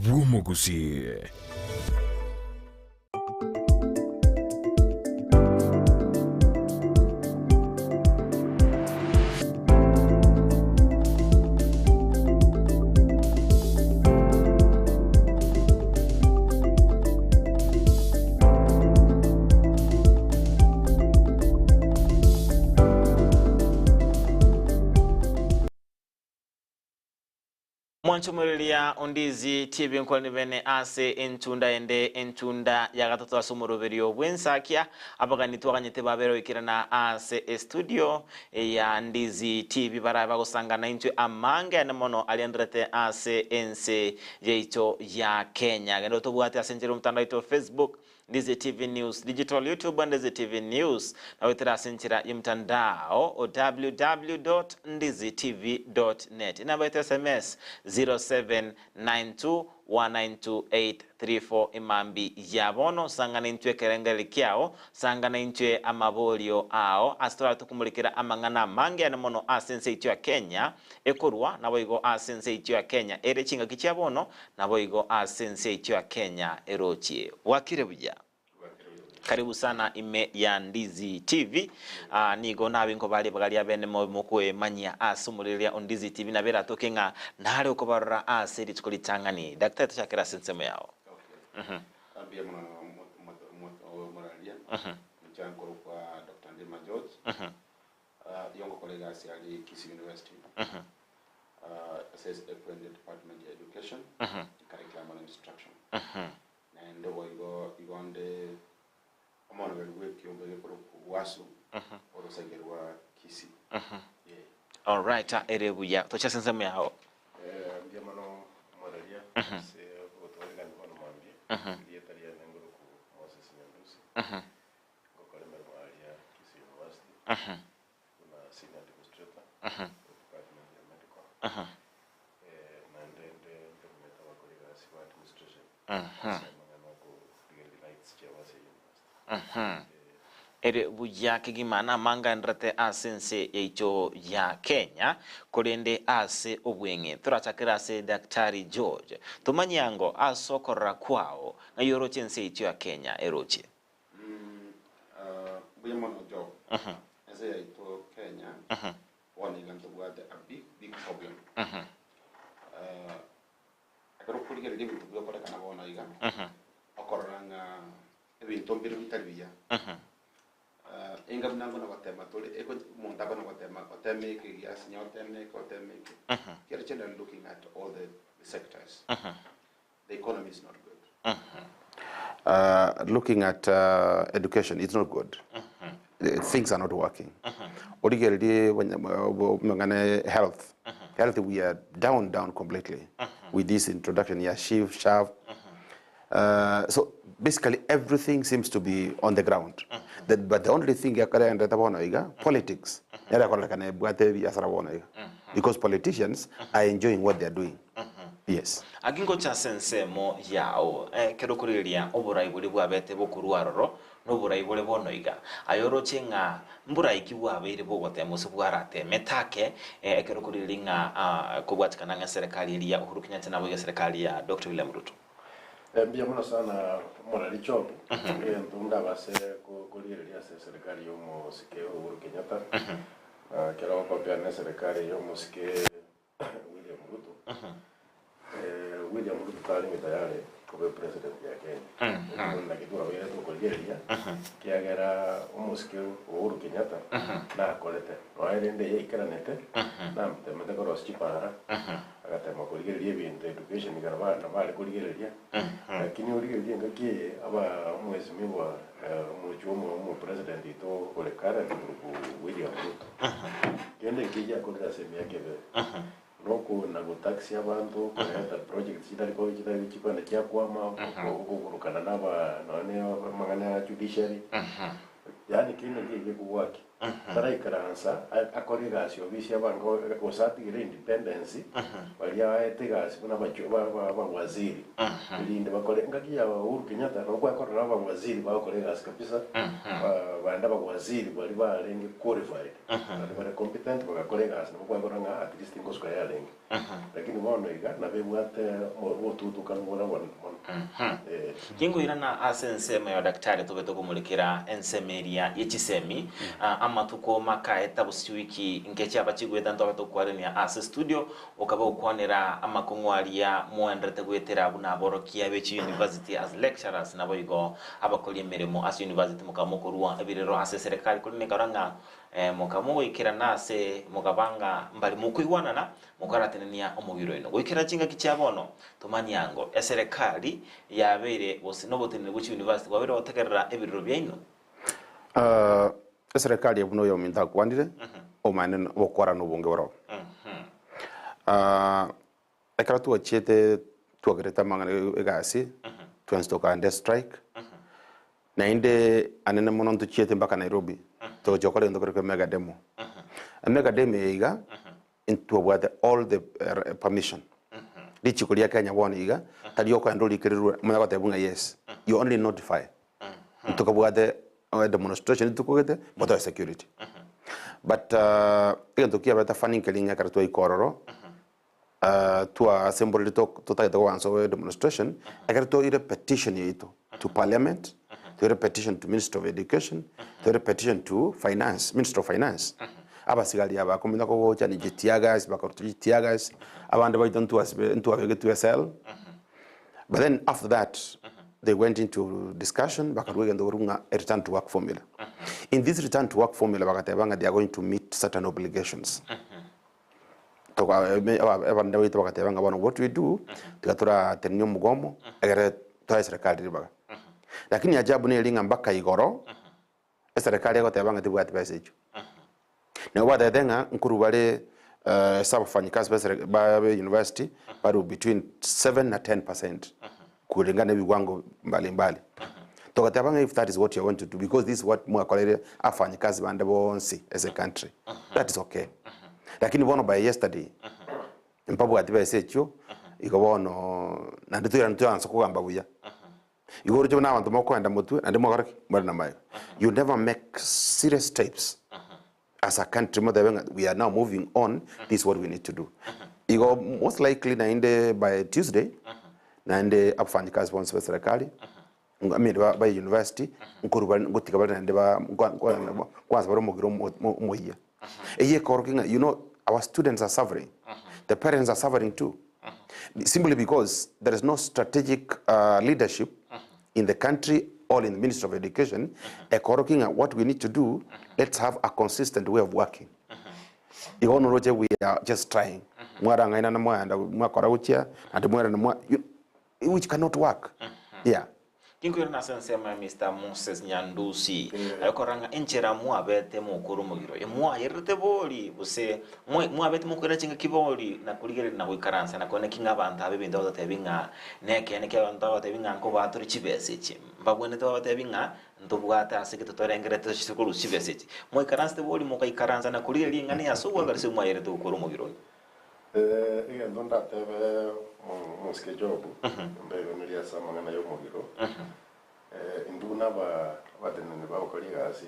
Gusii. Mwanchumulilia Ndizi TV nkolani bene ase entunda ya gatatu asumuruberio bwensakia abaganitwaganyete babero ikirana ase studio ya Ndizi TV baraba gusangana intwe amanga nemono aliandrete ase ense yeito ya Kenya gendo tobwate asenjero mtandao ito Facebook Ndizi TV News Digital YouTube and Ndizi TV News na wetera asenjira imtandao www.ndizitv.net na wetera SMS 0792192834 imambi yabono sangana intwe kerengeli kyao sangana intwe amabolio ao astora tukumulikira amangana mange na mono asense ityo ya Kenya ekorwa na boigo asense ityo ya Kenya ere chinga kichabono na boigo asense ityo ya Kenya erochie wakire buja. Karibu sana ime ya Ndizi TV. Nigo nabi nko bali bagali abene mukwe manya asumulilia Ndizi TV na bera tokenga nale ukobarra aseri tukolitangani. Daktari tushakira sensemo yao. Ambia moralia. Mchango kwa Dr. Andima George. Yongo kolega ali Kisii University. Says Department of Education, Curriculum and Instruction. And we go on the amount of work you UASU or Sagerwa Kisii. All right, erebuya tocha sensemo yao. Ambia moralia. Se otoriga ngono mambi. Dietaria ngoro ku Moses Nyandusi. Ngokole moralia Kisii University. Kuna senior administrator. Department of Medical. And then the wa kolega wa administration. Ere buya kigimana manga ndrate asense eicho ya Kenya kolende ase obwenge turachakira ase Daktari George tumanyango asokora kwao na yoro chense eicho ya Kenya eroche buya mono job ase eicho Kenya one ilanto wade a big problem akaro kuligere libi tubuyo kore kana bona iga akoranga ebintu mbiru bitarbiya inga mnango na watema tole eko mundaba na watema ke gas nyoteme ko teme ke you're generally looking at all the sectors. The economy is not good. Looking at education, it's not good. Things are not working. Health, we are down completely with this introduction. Yeah, SHAV. So basically everything seems to be on the ground. But the only thing politics. Because politicians are enjoying what they are doing. Yes. Agingo cha sensemo yao kerokuriria oburai buli bwabete bokuruaroro no burai bole bonoiga ayoro chenga mburai kiwabere bogote musubwarate metake kerokuriringa kubwatikana nga serikali ya Uhuru Kenyatta na boga serikali ya Dr. William Ruto. Mbia muna sana morali chobu ndunda base kuliria serikali yo musike Uhuru Kenyatta kera wakopia na serikali yo musike William Ruto. William Ruto tali mitayale kube president ya Kenya. Na kitu awere to kuliria kiagera musike Uhuru Kenyatta na kolete wairende ikiranete na mtemete koros chipara agatema kuliria bintu education garaba na bali kuliria lakini uliria ngaki aba mwezi miwa mu president ito kolekara ku William Ruto kende kija kodra semia kebe noko na gutaxi abantu kuleta project zitariko chipanda kya kwama kukurukana naba none mangana judiciary yani kino kije kuwaki taraikaransa akore gasi obisi abango osatigire independence bali aete gasi buna waziri linde bakore ngaki ya Uhuru Kenyatta no kwa korora waziri bakore gasi kabisa banda waziri bali barenge qualified bali competent bakore gasi no kwa koranga at least ngosko ya lenge lakini bono iga na bebwate botutu kanubona bona kingo irana asense mayo daktari tubeto kumulikira ensemeria yechisemi amatuko makaeta busiwiki ngechi abachigweta ntobeto kwarenia ase studio ukaba ukwanira amakongwaria muendrete gwetera buna borokia bechi university as lecturers nabo igo abakoli emirimo as university mukamukorwa ebirero ase serikali kuline karanga mukamu ikira nase mukabanga mbali mukuigwanana mukaratenenia omugiro ino gwikira chinga kichabono tumanyango eserikali yabere bose no botenere buchi university wabere otegerera ebiriro byaino serikali yabuno yo minta kwandire omane okora no bunge waro ekara tu achete tu agreta mangana egasi tu anstoka ande strike na inde anene monon tu chete mpaka Nairobi to jokole ndo kwa mega demo mega demo iga into what all the permission dichikulia Kenya wona iga taliyo kwa ndoli kirirwa mwana kwa tabunga yes you only notify to kwa the demonstration to kugete motor security but endo kia bata funding kelinga karatu ikororo to assembly to taita kwa so demonstration akarto ire petition yito to parliament to ire petition to Minister of Education to ire petition to finance Minister of Finance abasigali aba komina ko cyane gitiagas bakorto gitiagas abandi bayitontu abege SL but then after that they went into discussion bakarwegenda urunga a return to work formula in this return to work formula bakatebanga they are going to meet certain obligations to abandi bayito bakatebanga bano what we do tukatura tenyo mugomo egere to serikali ribaga lakini ajabu ni elinga mpaka igoro serikali yakotebanga tibwati basejo na wada denga nkuru bale sabafanyikazi ba university bado between 7 na 10% kulingana viwango mbalimbali tokatabanga if that is what you want to do because this is what mwakolere afanyikazi bande bonsi as a country that is okay lakini bono by yesterday mpabu advice echo ikobono na ndito anso kugamba buya igoro cyo nabantu mokwenda mutwe andi mwakoraki mbona mayo you never make serious steps as a country we are now moving on this is what we need to do igo most likely na inde by Tuesday na inde afanyikazi bonse serikali I by university nkuruba ngutika bana inde ba kwanza baro mugiro moya eye korkinga you know our students are suffering the parents are suffering too simply because there is no strategic leadership in the country or in the Ministry of Education what we need to do let's have a consistent way of working we are just trying mwara ngaina na mwanda mwakora uchia and mwara na which cannot work yeah kinkwira na sensema Mr. Moses Nyandusi ayokoranga enchera muabete mukuru mugiro emwa yerete boli buse muabete mukura chinga kiboli na kuligere na kwikaransa na kone kinga banta bebinda otatebinga neke neke banta otatebinga ko baturi chibesechi mbabwene to otatebinga ndobwata asike totorengere to chikuru chibesechi mwikaransa boli mukaikaransa na kuligere ngani yasuwa garse mwa yerete ukuru mugiro iga ndonda tebe muske jobu mbebe nilia sama ngana yo mugiro induna batenene ba okoligasi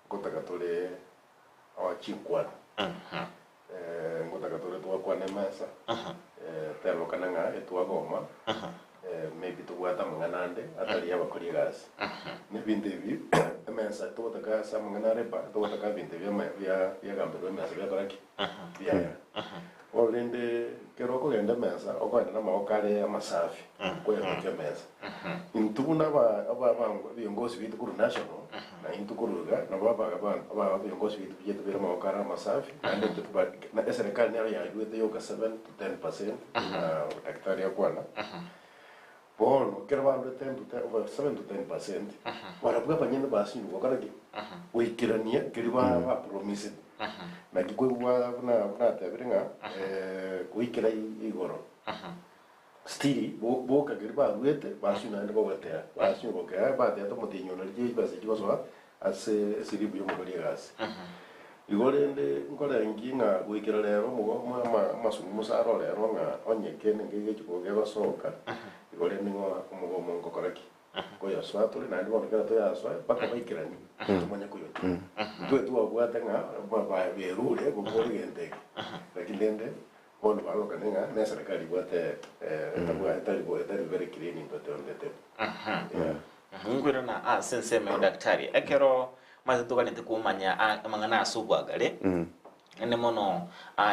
ngotaka tole awachikwana ngotaka tole twakwane mesa telo kananga etwagoma maybe tuwata mnganande atali abakoligasi ni binde bi mesa twataka sama ngana reba twataka binde bya gambero mesa bya koraki bya olende keroko genda mesa okwenda na maokale amasafi kwenda mesa intuna aba viongozi vitu kuru national na intukuruga na baba viongozi vitu byetu bila maokale amasafi na serikali nayo yajuete yoka 7 to 10% na daktari ya kwana bono kerwa 7 to 10% warabuga panyenda basi ngokaraki wikirania kiriba ba promise na kikuwa na tabiringa kuikira igoro still boka giriba ruete basi na ndo gotera basi boka ba te to mutinyo na rije basi kibaso ase siribu yomugori gasi igorende nkore nginga gwikira rero mugo masumu musaro rero nga onyeke nenge gikuge basoka igorende ngo umugo mongo koraki ko yaswa tuli nandi bonekera to yaswa paka baikirani tumanya kuyo tu abwata nga ba berure gukora gente lakini ono baloka nenga na serikali bwate tali very clean into the ngwira na sense me daktari ekero mazutukanite kumanya amangana asubwagale ene mono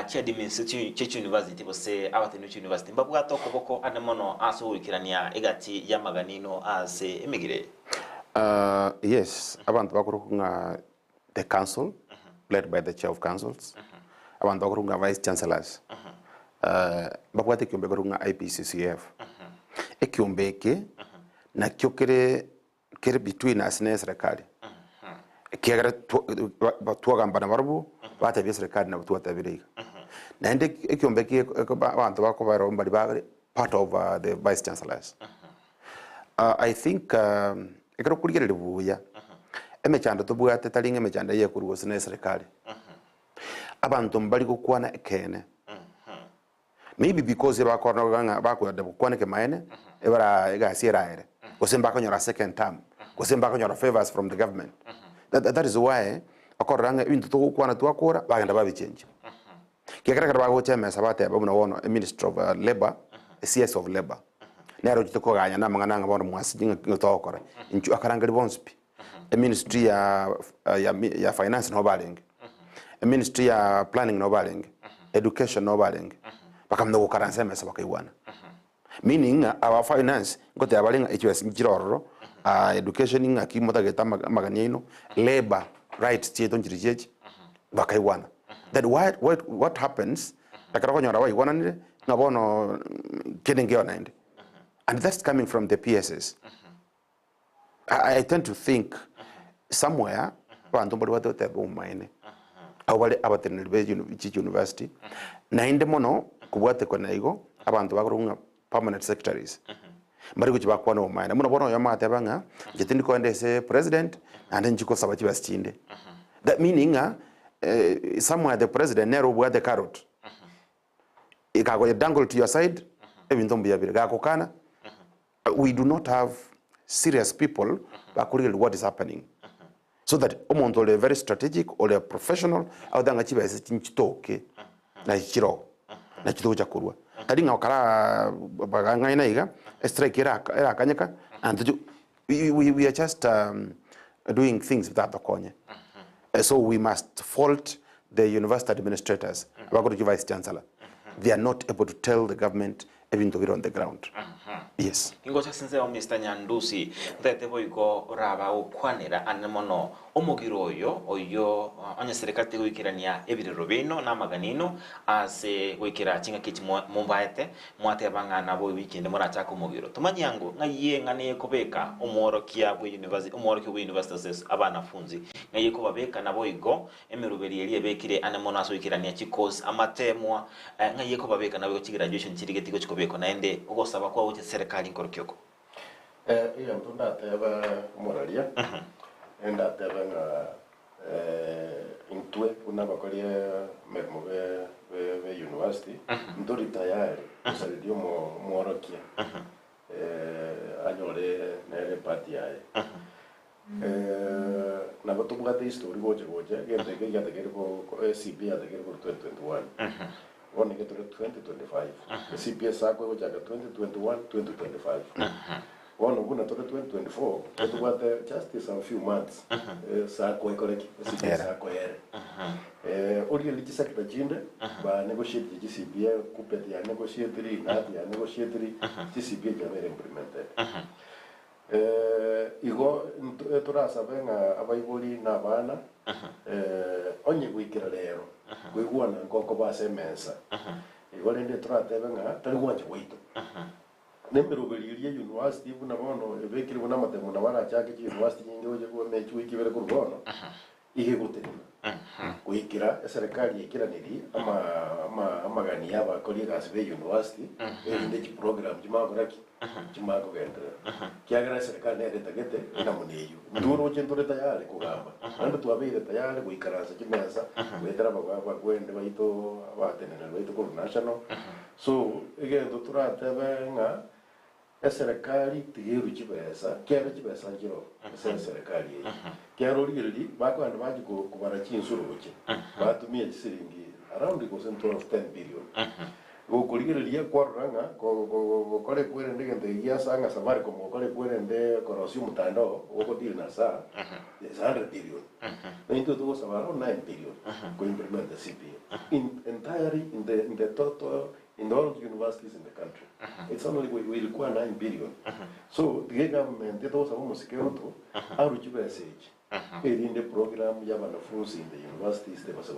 chadimins chichi university bose abatenu university mbabwa tokoboko ane mono asuwikirania egati ya maganino ase emigire yes abantu bakurukunga the council led by the chair of councils abantu bakurukunga vice chancellors babwate kiombe kurunga IPCCF ekiombeke na kyokere kere between us na serikali kiagara tuagamba na barubu bata bya serikali na tuata birega na ende ekiombeke abantu bakobara mbali bagare part of the vice chancellors I think ekero kurigere libuya emechanda tubwate talinga emechanda ye kurugo na serikali abantu mbali gukwana ekene maybe because bakoranga bakwada bukwaneke maene ebara egasieraere kusemba konyora second term kusemba konyora favors from the government that is why akoranga ibintu to kwana twakora bagenda babichange kekera bago chama sabate babuna wono minister of labor CS of labor nero jitoko ganya na mangana ngabona mwasijinga ngotokora inchu akaranga libonspi ministry ya finance no baling ministry ya planning no baling education no baling bakamno gukaranse mesa bakaiwana meaning our finance ngote abalinga HWS njiroro education inga kimota geta maganino labor rights tieto njirijeje bakaiwana that what happens takara konyora waiwana nile ngabono kenenge onaende and that's coming from the PSS. I tend to think somewhere bantu mbali watote bumaine awale abatenelbe university na inde mono kubwate kona igo abantu bakurunga permanent secretaries mbari kuchiba kwa no maina muno bono yamate banga jetindi ko ndese president and njiko sabati basitinde that meaning somewhere the president nero bwate carrot ikago dangle to your side ebintu mbiyabire gakokana we do not have serious people bakurigel what is happening so that omuntu ole very strategic or a professional awdanga chiba ese chinchitoke na chiro na chito cha kurwa kadinga okara baganga ina iga strike era kanyaka and we are just doing things without the konye so we must fault the university administrators about the vice chancellor they are not able to tell the government even to get on the ground yes ingocha sinze o Mr. Nyandusi ndete boyiko raba okwanera anemono omugiro oyo anya serikali gwikirania ebirero bino na maganino ase gwikira chinga kichi mumbaete mwate bangana bo weekend muracha ko mugiro tumanyango ngaye ngane kobeka omorokia bwe university omorokia bwe universities abanafunzi ngaye ko babeka nabo igo emeruberi eli ebekire anemono aso gwikirania chikos amatemwa ngaye ko babeka nabo graduation chirigeti ko chikobeko naende ogosaba kwa uche serikali nkorokyoko iya ntunda teba moralia enda teba nga intwe una bakolia mermo be university ndori tayari usalidio morokia anyore nere party yae na batubwate history goje gente que ya te quiero ko CP ya te quiero por 2021 one get to 2025 CPS sako goja 2021 2025 one guna to 2024 it was just a few months sako ekoreki CPS sako ere ori lichisa kibajinde ba negotiate GCPA kupeti ya negotiate ngati ya negotiate GCPA jamere implemented igo turasa benga abayibuli nabana onye gwikira lero gwiguana nkoko base mensa igo lende turate benga tari wanje wito nemerubelirie university buna bono ebekiri buna matemu na bana chake university nyingi oje kuba mechu ikibere kurubono ihe guterima gwikira serikali ikira niri ama gani yaba kollega asbe university ende chi program jima goraki chimako gendera kiagera serikali ne retagete ina muneyo nduro chenture tayari kugamba nando twabire tayari kuikaranza kimeza wetera bagwa kwende baito abatenera baito ko national so egendo turatebenga serikali tigiru chibesa kiagera chibesa njiro serikali kiagera rigiri bakwanda baji kubara chinsuru buke batumie siringi around the percent of 10 billion ukurigiria kwaranga kore kwende ngende ya sanga samari como kore kwende korosio mutandao uko deal na saa 100 billion into to was around 9 billion to implement the CPA entirely in the total in all universities in the country it's only we require 9 billion so the government it was almost security au chibesage in the program ya wanafunzi in the universities they was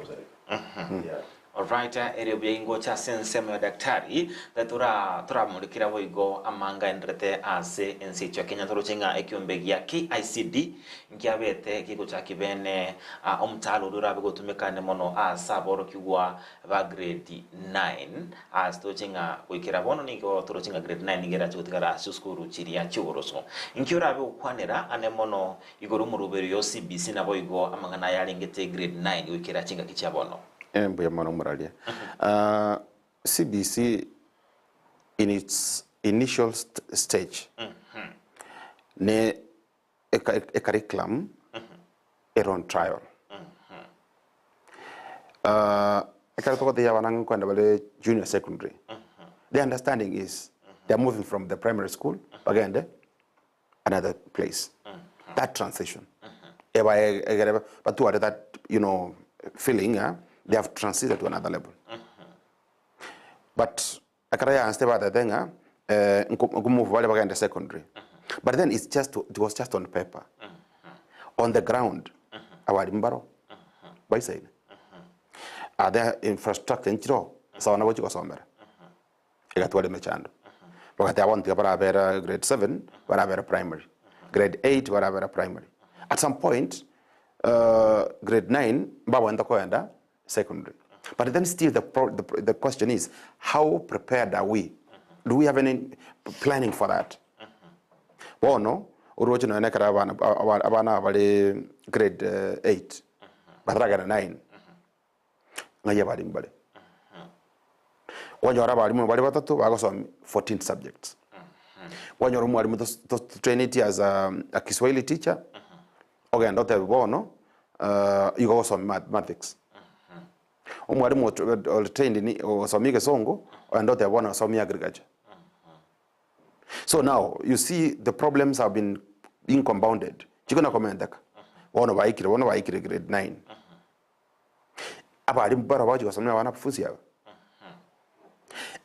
yeah. Alright, ere byengo cha sensemo ya daktari tura mulikira boigo amanga endrete ase ensi cha Kenya torochenga ekyombegia KICD nkiabete kiko cha kibene omtalo durabe gotumekane mono asa boro kiwa ba grade 9 as torochenga kuikira bono niko torochenga grade 9 ngera chutikara suskuru chiria churoso nkiurabe ukwanera ane mono igoro murubero yo CBC na boigo amanga na yalingete grade 9 kuikira chinga kichabono. CBC in its initial stage ne a curriculum on trial junior secondary the understanding is they are moving from the primary school again another place that transition but to that feeling they have transited to another level. But akaraya anste ba dadenga move wale baga in the secondary. But then it was just on paper. On the ground. Awalimbaro. By saying. Are there infrastructure in Chiro? Sawana bochi ko somera. Egatwale mechando. Bakati want bara bera grade 7, bara bera primary. Grade 8 bara bera primary. At some point grade 9 baba enda ko enda secondary. But then still the question is, how prepared are we? Do we have any planning for that? Well, no. Urochi no nekara abana bale grade 8. Batraga 9. Ngaye bali mbale. Wanyora bali mu bali batatu bagosom 14 subjects. Wanyora mu bali to train it as a Kiswahili teacher. Okay, and not bono you go some mathematics. Umwalimu trained ni osomike songo and not one osomi agriculture. So now you see the problems have been being compounded. Chikona komendaka. Wono baikire grade 9. Abali mbara baji osomya wanafunzi yabo.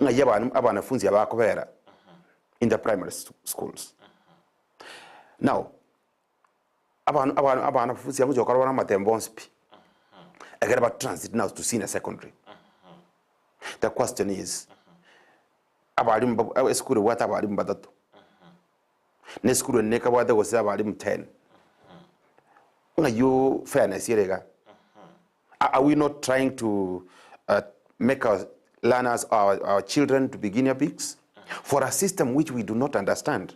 Ngaye abanafunzi abakobera in the primary schools. Now abanafunzi yangu jokara wana matembonspi. I get about transit now to senior secondary. The question is, about school what about him badato? Ne school neka wada was about him 10. Are you fairness here? Are we not trying to make our learners, our children to be guinea pigs for a system which we do not understand?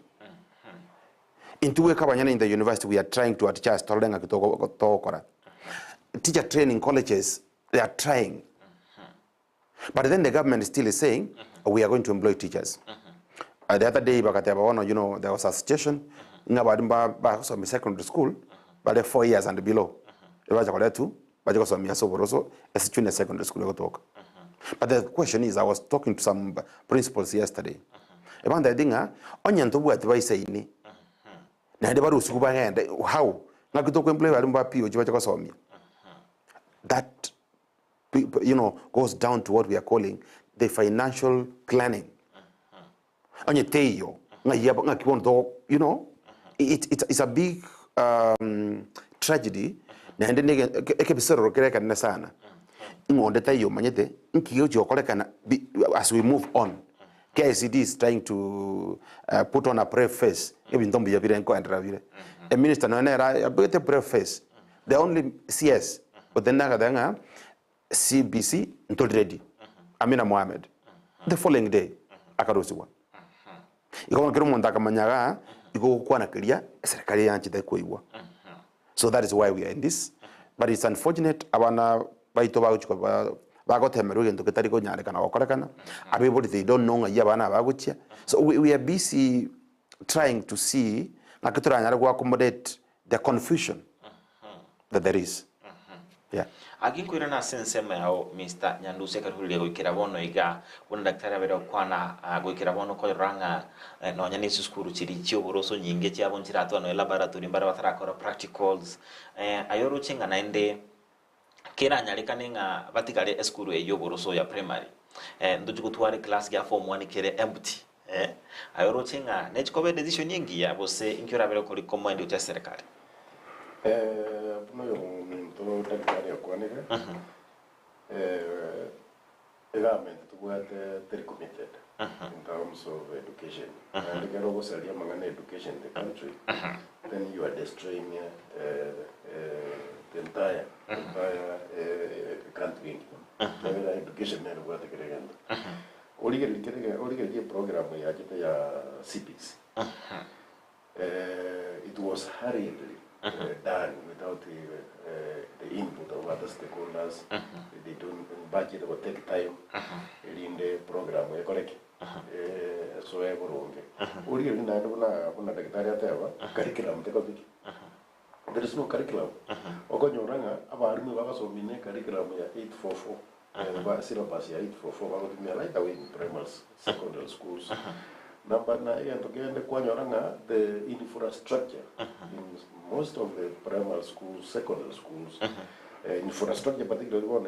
In the university, we are trying to adjust. Teacher training colleges, they are trying. But then the government still is saying, we are going to employ teachers. The other day, there was a suggestion in a secondary school, but 4 years and below. But the question is, I was talking to some principals yesterday. How? That goes down to what we are calling the financial planning. It's a big tragedy. As we move on, KICD is trying to put on a brave face. A minister, a brave face. The only CS. But then CBC until ready. Amina Mohammed. The following day, Akarusiwa. iko kero muntu akamanyaga iko kwana kiria serikali yanchite kuigwa. So that is why we are in this, but it's unfortunate abana baito baguchiko bagotemerwe gento kitari ko nyare kana gokorekana everybody they don't know ya bana baguchia. So we are busy trying to see nakituranyara go accommodate the confusion that there is. Yeah. Aginkwira na sensema yao Mr. Nyandusi karuhulia gwikira bono iga bona daktari abera kwana gwikira bono ko ranga no nyanisi skuru chiri chio boroso nyinge cyabo nchirato no laboratory mbara batarakora practicals ayoro chinga naende kera nyarikane nga batigale skuru eyo boroso ya primary ndujuko tware class ya form 1 kere empty ayoro chinga nechikobe decision nyingi ya bose inkyora abera ko recommend uta serikali no yo todo daktari akwanire government to work very committed in terms of education and get over salia mangana education in the country then you are destroying the entire country. Education ne ruwa te keregendo olige program ya CPC it was hurriedly done without the input of other stakeholders. They don't budget or take time in the program. So I go curriculum. There is no curriculum. Ogonyoranga abarimi bagasomine curriculum ya 844 syllabus ya 844 right away in primary secondary schools. Number 9 and again the infrastructure in most of the primary schools, secondary schools, infrastructure particularly one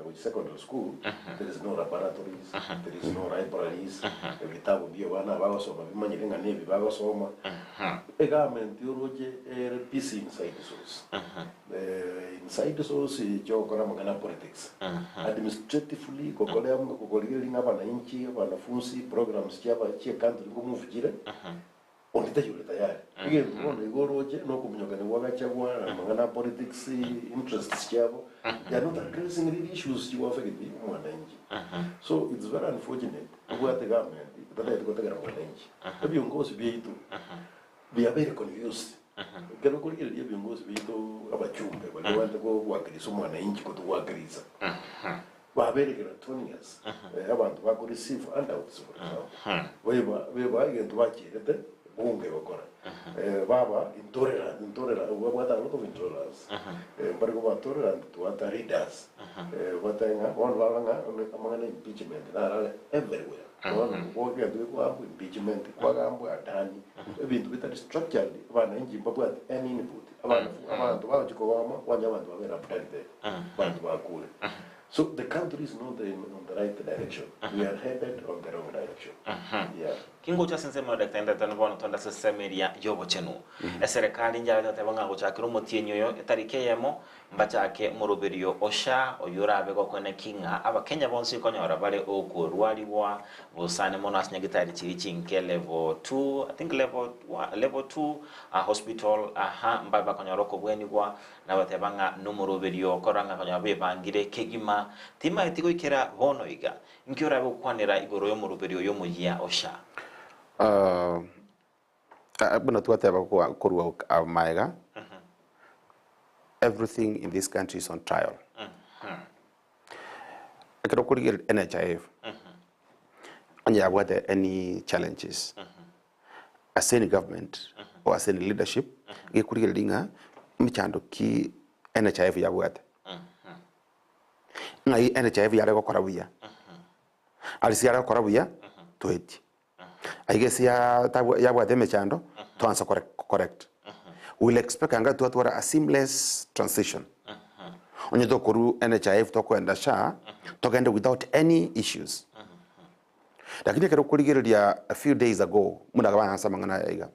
which secondary school, there is no laboratories, there is no libraries, vitabu bio bana bagasoma bimanyirenga nebi bagasoma. A government yoroje PC inside the source. Inside the source jokora magana politics. Administratively kokolelinga abananchi wanafunzi programs chaba chia country kumuvujire. Ondita yule tayari. Ile ngono igoroje no kumnyogane wagachagwa magana politics interests chabo. They are not addressing the issues you affect the mwananchi. So it's very unfortunate what the government that they got the mwananchi. Viongozi bietu we are very confused. Kero kuri ile viongozi bietu abachumbe wale wanda go wakiriso mwananchi ko tuwakiriza. Babere gratonias. Abantu bako receive handouts for example. Weba igento bachirete bunge bakora. Baba intolerant what a lot of intolerance. But go tolerant to what readers. What I one valanga among impeachment everywhere. One go get impeachment kwagambo atani. Ebintu bitari structurally bana inji babwa any input. Abantu bajiko wama wanyabantu babera president. Bantu bakule. So the country is not on the right direction. We are headed on the wrong direction. Yeah. Kingo cha sensema daktari tanabona tonda semeria yobo chenu. Serikali njya tabanga go chakiro motienyo yo tarike yemo mbachake muruberio osha oyurabe go kwene kinga abakenya bonsi konyora bale oko rwaliwa bosane monas nyagitari chiri chinke level 2 I think level 2 hospital mbaba konyora ko bweni kwa na batabanga numuruberio koranga konyora bebangire kegima tima itiko ikera bono iga nkyora be kwanira igoro yo muruberio yo mujia osha abuna tuateba kwa kurwa maega. Everything in this country is on trial. I cannot call it NHIF. And you have any challenges as any government or as any leadership, you could get linga michando ki NHIF ya wad. Ngai NHIF ya rego korabuya. Alisiara korabuya to it. I guess ya wad michando to answer correct. We'll expect anga to a seamless transition. Onye to kuru NHIF to kwenda sha to kwenda without any issues. Lakini kero kuligiria a few days ago muda kabana sama ngana iga.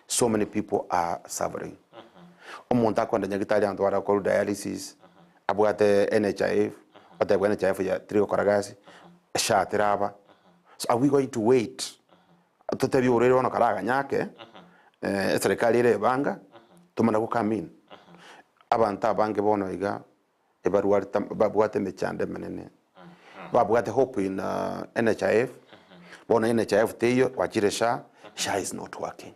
So many people are suffering. Omonta kwenda nyagitali anto wara kuru dialysis abwate NHIF ate kwa NHIF ya trio koragasi sha tiraba. So are we going to wait totebi urero ono karaga nyake serikali ile banga tumana ku come in abantu abange bono iga ebaruwa babwate mechande menene babwate hope in NHIF bona NHIF teyo wachire SHA is not working.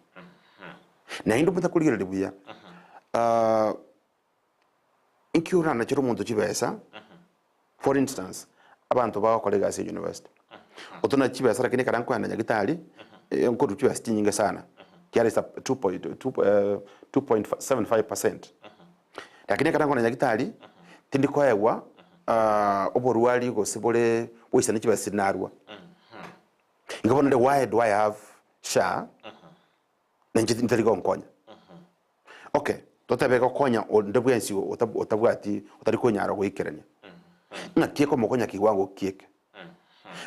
Na indo mta kuligera libuya inkiura na chiro muntu chibesa for instance abantu bakolega ase university otona chibesa lakini karanko na nyagitali nkoru chibesa tinyinga sana kiari sa 2.75%. Lakini karanko na nyagitali tindiko yewa oboruali go sibole boisana chibesa narwa ngabona why do I have SHA na njiti go nkonya. Okay, totabeka konya ndebwensi otabwati otari konya ro ikeranya na kieko mokonya kiwango kieke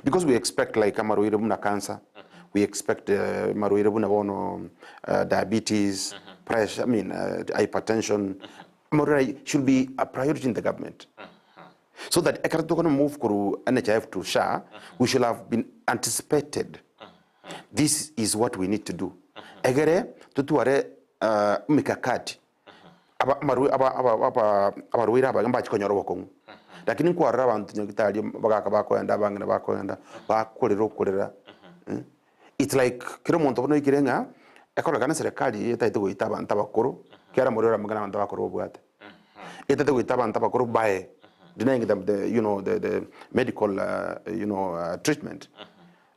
because we expect like amaroire muna cancer, we expect maroire muna bono diabetes, pressure, hypertension. Maroire should be a priority in the government. So that I can't move kuru NHIF to SHA, we should have been anticipated. This is what we need to do. Egere tutuare mikakati abaruira bagamba chikonyoro bokongu. Lakini kwa raba abantu nyagitali bagaka bakoenda bangana bakoenda bakorera. It's like kiro muntu bono ikirenga ekola kana serikali etaite goita abantu bakuru kera murira mugana abantu bakuru bwate. Etaite goita abantu bakuru bae denying them the medical treatment.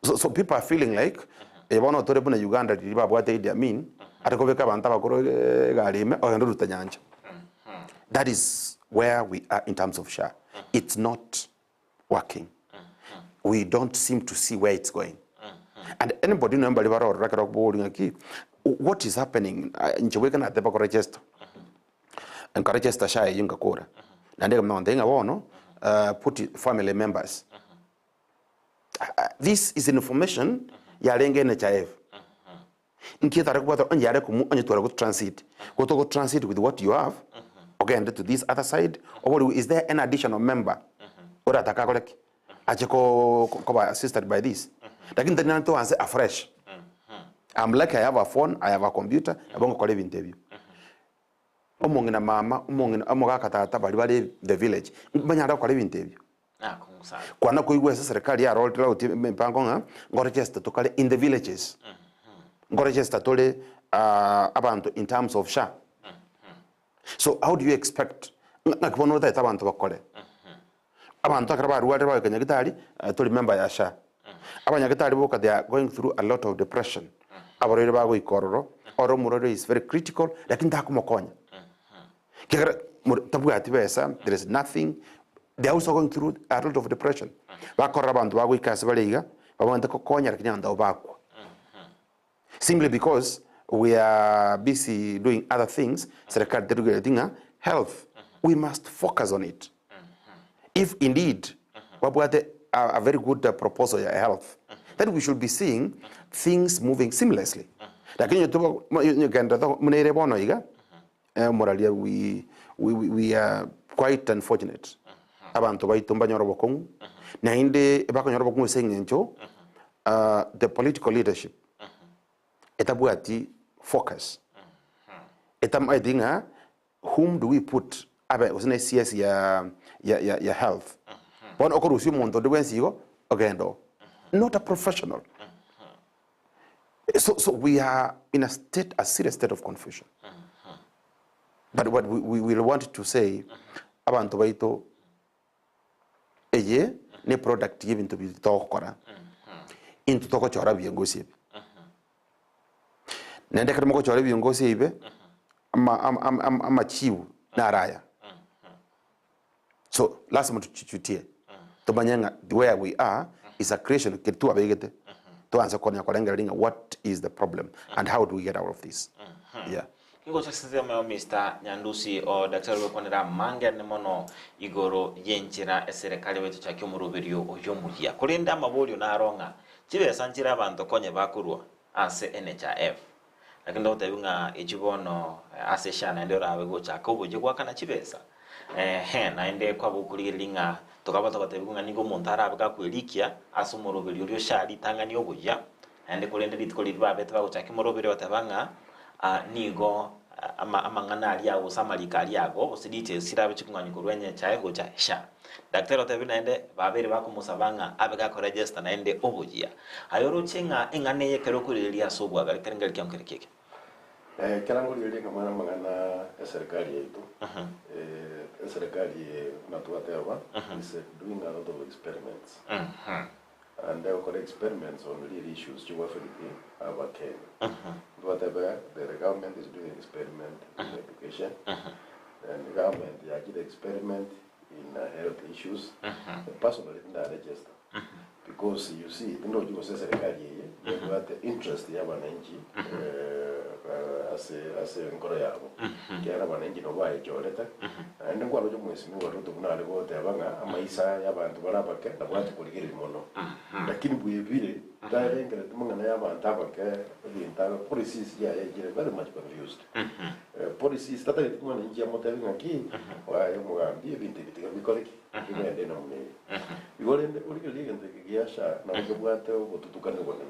So people are feeling like ebono tore buna Uganda riba bwate Idi Amin atakobeka abantu bakuru galime oyanduruta nyanja. That is where we are in terms of SHA. It's not working. We don't seem to see where it's going. And anybody know what is happening in Cheweka at the Bako register? And register SHA yunga kora. And they put family members. This is information yarenge NHIF. In case I require on Yareko transit, go transit with what you have. Again, to this other side, or is there an additional member? Or atakakolek acheko assisted by this? Lakini tena to answer afresh. I'm like I have a phone, I have a computer, I won't call interview. Omongina mama, omongina amoga tata bali the village. Banyara call interview. Kwana ko UASU serikali ya roll out mpango nga register to call in the villages. Register tole abantu in terms of SHA. So how do you expect ngakibono that abantu bakole abantu akaraba ruwade ba kanyagitali to remember ya SHA abanyagitali boka they are going through a lot of depression abarere bago ikororo oro muroro is very critical lakini ndakumokonya kigara tabwati besa there is nothing. They are also going through a lot of depression bakora abantu bago ikase baliga babanda kokonya lakini anda obakwa simply because we are busy doing other things. Health, we must focus on it. If indeed we have a very good proposal of health, then we should be seeing things moving seamlessly. We are quite unfortunate. The political leadership etabuati focus. Etam whom do we put wasn't CS ya health? One okorusi mondo de wensigo ogendo. Not a professional. So we are in a serious state of confusion. But what we will want to say abantu baito eye ne product given to be tokora into toko chora biongosi. Nende kama ko chora biongosi ibe ama chiu na raya. So last month tuchutie to banyanga where we are is a creation kitu abegete to answer konya kolenga ringa what is the problem and how do we get out of this. Yeah. Kingo chakisema meo Mr. Nyandusi o daktari wekonera mange nemono igoro yenchira eserikali wetu chakyo murubirio oyomuhia kulinda mabolyo na aronga chibe sanchira abantu konye bakurwa ase NHIF lakini ndo tabunga ejibono ase shana ndio rawe go chakobo jigwa kana chibesa na ende kwa bukuliringa tokaba tabunga ningo montara abga kwelikia aso murubirio ryo shali tangani obuya ende kulende litko litwa bete ba chakyo murubirio tabanga nigo amangana aliago samalika aliago osidite sirabe chikunganyi kurwenye chae gocha sha daktari otebi naende babere bakumusabanga abega ko register naende obujia ayoro chenga engane yekero kuriria sobwa galikengel kyankerekeke Kirango liye kama mangana serikali yetu. Serikali natuatewa is doing a lot of experiments. And there are experiments on real issues you often about Kenya. Whatever the government is doing experiment in education, and the government did experiment in health issues. Personally, in that register. Because you see, you know, you say serikali you have the interest ya wananchi ase ngoro yabo kiara wananchi no bae joreta ande ngwalo jo mwesi mu waruto kunale gote abanga amaisa y'abantu barabake nabwati kuligiri mono lakini buyebire direngere tumangana y'abantu abake binta policies ya yegire very much confused policies tata tumana nji amote ngaki wa yomugambi ebintu bitiga bikoreki bigende no mune bigorende uligiri gente kiyasha na bwate obututukane bwana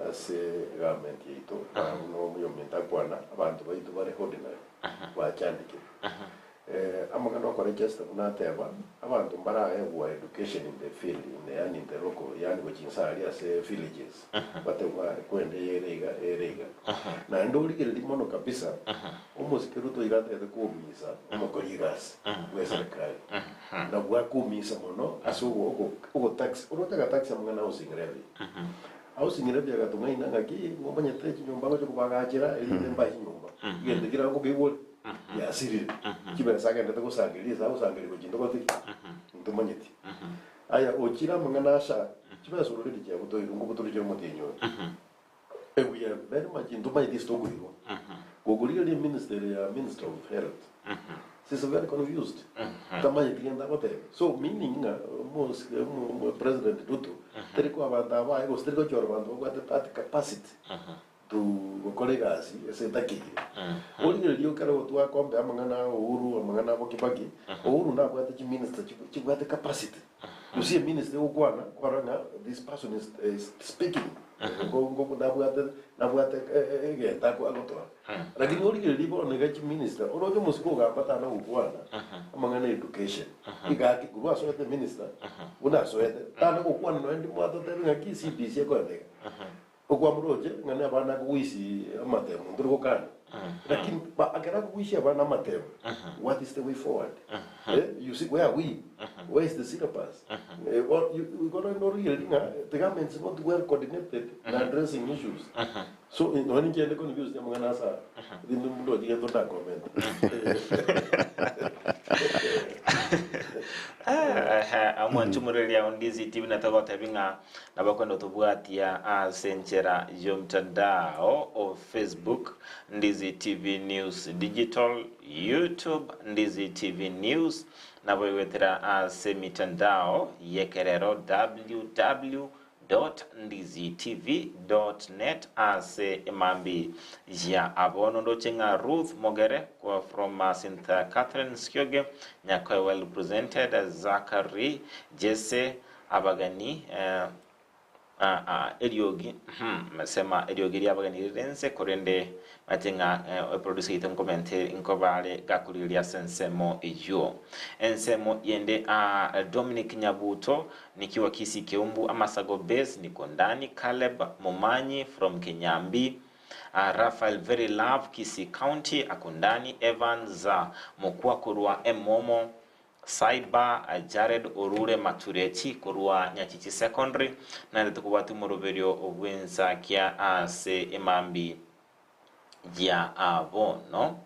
ase government yito no muyomenta kwana abantu baitu bare ordinary bachandike amagano ko register kunateba abantu mbarahewa education in the field in the local yani kuchinsali ase villages batewa kwende yerega na ndoli limono kabisa umusikiru to igate kumisa umukorigas weserikali na bwa kumisa mono asugo ugo tax urotaka tax amagana housing levy housing levy agatungaina ngaki ngomanya techi nyumba ngo kubagachira elinde mba nyumba yende kira ngo biwo ya siri kibera saka ndete kusangiriza usangiri kujindo kotiki ntumanyiti aya okira mangana sha kibera solo lidi cya buto irungu buto ryo mutenyo we are very much ntumanyiti stoguriro goguriro ni minister of health she's very confused tamanyiti ngenda kote so meaning most president Ruto teriko abantu abaye go teriko choro abantu kwate capacity to kolegasi esentakiri oli lyo kala otwa kombe amangana uhuru amangana bokibagi uhuru na bwate chi minister chi bwate capacity you see a minister ukwana kwaranga this person is speaking ngo na bwate egenda kwa gotoa lakini oli lyo nega chi minister orojo musiko gapata na ukwana amangana education igaki gwa so the minister una so tana ukwana no ndi mwato tenga Kisii BC ko ndega kwa mroje ngane abana kuishi amatemo ndiko kana lakini akara kuishi abana amatemo what is the way forward you see where are we where is the syllabus what you gonna know really the government is not well coordinated in addressing issues so when you get confused amangana sa dindu ndo diga to comment amwanchumurelia Ndizi TV nataka tabinga nabakwenda tubwatia asenchera yo mtandao o Facebook Ndizi TV News Digital, YouTube Ndizi TV News na bwetera mitandao yekerero www.ndizitv.net ase imambi ya abono ndo chenga Ruth Mogere kwa from St. Catherine Skyoge nyakwa well represented Zachary Jesse Abagani Eriogi mesema Eriogi Abagani rense korende matenga producer item commentaire inkobale gakulilia sensemo ejo ensemo yende Dominic Nyabuto nikiwa Kisii Keumbu Amasago Base niko ndani Caleb Momanyi from Kenyambi Raphael Very Love Kisii County akundani Evans Mokwa kurwa Momo Saiba Jared Orure Matureti kurwa Nyachichi Secondary na ndtukubatu muroberio obwenza kya ase imambi ya abono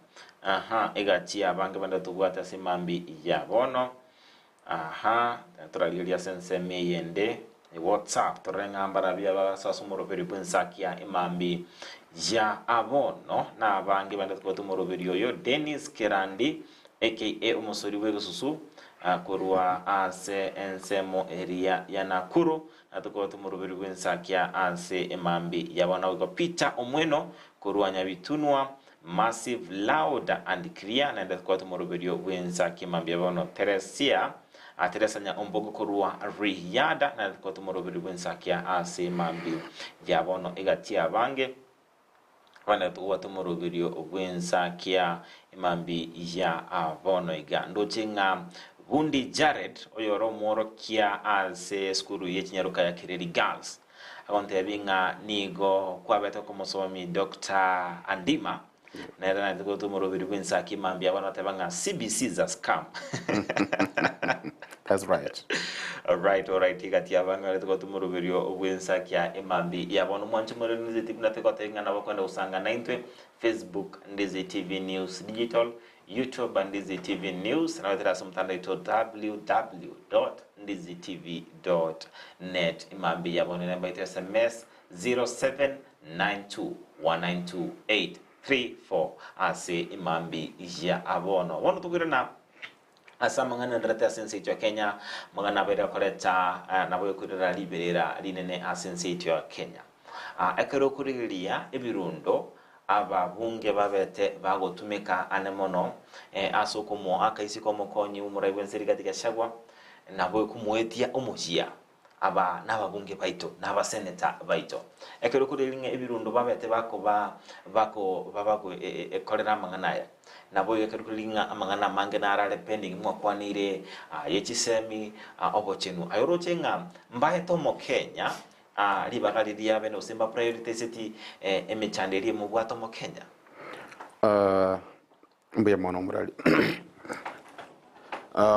egati abange bandatubwata simambi ya abono turalilia senseme yende WhatsApp torengambara bya basasumuroberio bwenza kya imambi ya abono na abange bandatubwata muroberio yo Dennis Kerandi aka umusori w'Gusii kurwa ase ensemo area ya Nakuru natuko tumurubiri gwensakia ase emambi yabona wiko Peter Omweno kurwa Nyabitunwa Massive Loud and Clear na natuko tumurubiri gwensakia mambi yabona Teresa nya ombogo kurwa Riyada na natuko tumurubiri gwensakia ase mambi yabona egatia bange wana tuwa tumurubirio ogwensa kia imambi ya abono iga ndochinga Bundi Jared oyoro moro kia ase skuru yechinyaruka ya Kireri Girls akonte binga nigo kwabeta komosomi Dr. Andima na era ndiko tumurubirio ogwensa kimambi abana tabanga CBC za scam. That's right. All right igati abanga ndiko tumurubirio ogwensa kia imambi yabona mwanchi muri Ndizi TV natiko tenga na bakwenda usanga 90 Facebook Ndizi TV News Digital, YouTube Ndizi TV News, na wetera sumtanda ito www.ndizitv.net. Imambi yabona namba ito SMS 0792192834 ase imambi ya abono. Wono tukirana asa mangana ndrate asensi ya Kenya mangana bera koreta nabo yokurira liberera linene asensi ya Kenya ekero kuriria ebirundo ababunge babete bagotumika anemono asokomo akaisi komo konyi umuraiwense rigatika shagwa nabo kumwetia omujia aba nababunge baito naba senator baito ekero kuriringa ebirundo babete bako ekorera mangana ya nabo yekerulinga amangana mange narale pending mwakwanire yechisemi obochenu ayorocenga mbaye tomo Kenya libaraliria beno simba priority city emechanderie mu bwato mo Kenya mbuye mono murali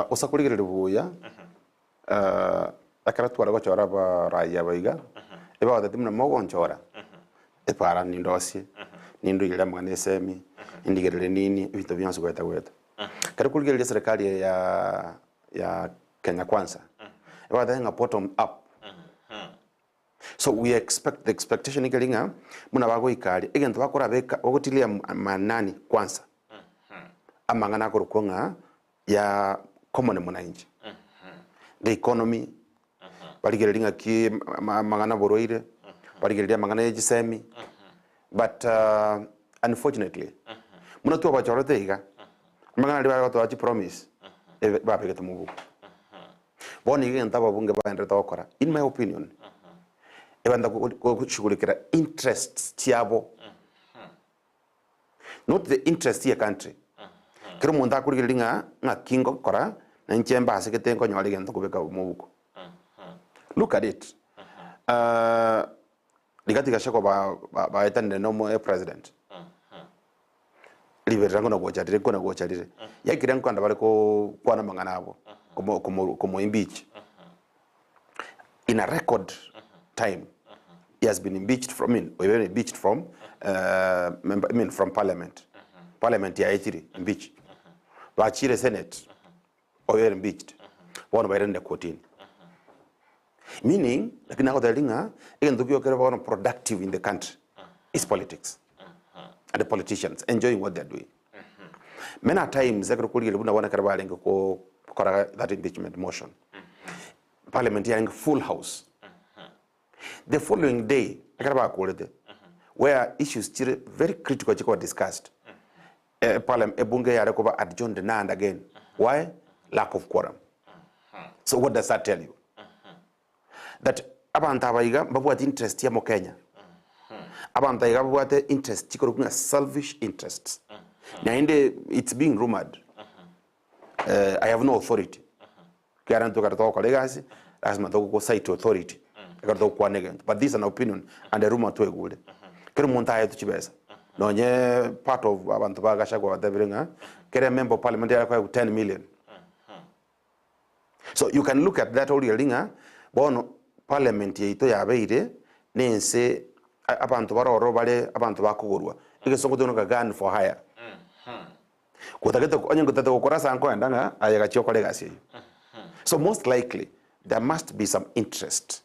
usakuligirira buya akaratwara gochora ba raya baiga eba wadatimna mogonchora epara nindosi nindu ile mwana semi indigerere nini vitu byanso gweta kari kuligirira serikali ya Kenya Kwanza eba denga bottom up. So we expect the expectation igelinga muna bago ikali egento bakora beka ogutilia manani kwanza amangana kurukonga ya common mwananchi the economy baligelinga ki mangana boroire baligelia mangana yejisemi but unfortunately muna tu abachorete iga mangana liba to achi promise ba pekete mubuku boni igenta babunge baendere tokora in my opinion ebanda kushughulikira interests tiabo not the interest ya country kero munda kuligiringa na kingo kora na nchemba asekete ngo nyali gento kubeka mubuko look at it ligati gashako ba etande no president liberango na gochadire kona gochadire yakirango kanda bale ko kwana mangana abo como impeach in a record time. He has been impeached from from parliament. Parliament ya etiri impeached. Bachire Senate or impeached. One by the court. Meaning, like now the linga, again to be productive in the country is politics. And the politicians enjoying what they're doing. Many times that impeachment motion. Parliament hearing full house. The following day, where issues still very critical were discussed, Parliament Ebunge Yarekoba adjourned now and again. Why? Lack of quorum. So what does that tell you? That Abantavaiga, but what interest here Kenya? Abantaiga, what interest? Selfish interests. Now, it's being rumored. I have no authority. Garanto legacy, as Matoko site authority. But this is an opinion and a rumor to a good. Kermonta to Chibesa. No, part of Abantabaga Shagwa, the Bringa, get a member of parliament with 10 million. So you can look at that all your ringer, born parliament, Toya Beide, then say Abantaba or Robale, Abantabako, because someone don't gun for hire. So most likely, there must be some interest.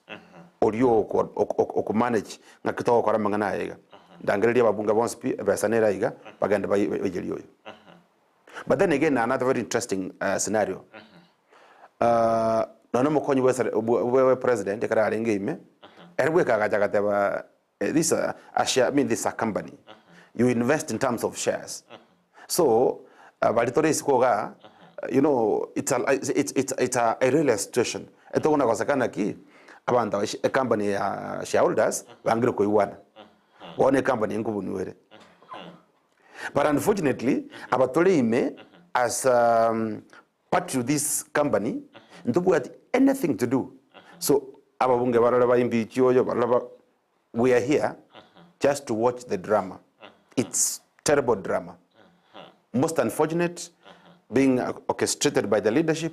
Or you or manage Nakito or Mangana. Dangredi Babunga wants Vesanera, Baganda by Vigilio. But then again, another very interesting scenario. No more Conny was president, the Kararing game, and we got this this a company. You invest in terms of shares. So, you know, it's a real situation. Ito kuna kasakana ki abanta a company shareholders wangire ko iwana. One company ngubu niwere. But unfortunately, Abatole as part to this company, ndugu had anything to do. So ababunge baraba imbichi oyo baraba, we are here just to watch the drama. It's terrible drama. Most unfortunate, being orchestrated by the leadership.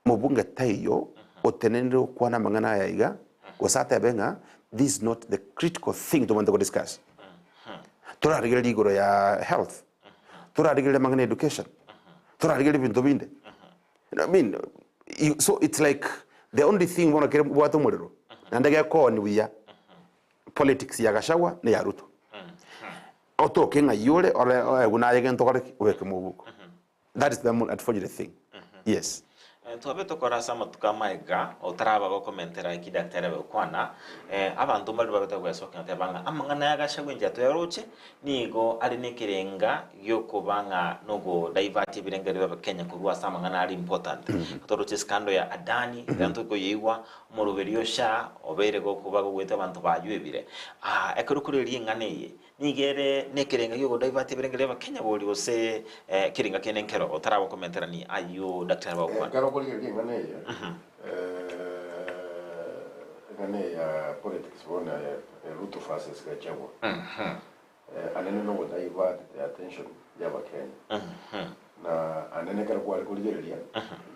Mubunge tayo otenendo kwana mangana ya iga wasata benga. This is not the critical thing to want to discuss. Tora rigeli goro ya health. Tora rigeli mangana education. Tora rigeli bintu binde. I mean, so it's like the only thing wana kire watu muliro. Nandega ko ni wiya politics ya Gashawa na ya Ruto. Oto kenga yole ole gunaye ntokore weke mubuko. That is the unfortunate thing. Yes. Tuabe tokora sama tukamaiga otaraba go komentera ikidaktera bekwana abantu mbali babeta kwesoka ntebanga amangana yagashawe njato yaroche nigo ari nekirenga yokubanga nogo divert birengere baba Kenya kurwa sama ngana ari important toroche skando ya Adani yanto ko yiwa muruberio sha obere go kubago gwete abantu bayubire ekurukuri ngane nigere nekirenga yogo divert birengere baba Kenya boli ose kirenga kenenkero otaraba komentera ni ayo daktari bakwana ngane ya politics bona ya Ruto versus Gachagua. Anene no would divert the attention ya Kenya. Na anene kara kwa kuligeria.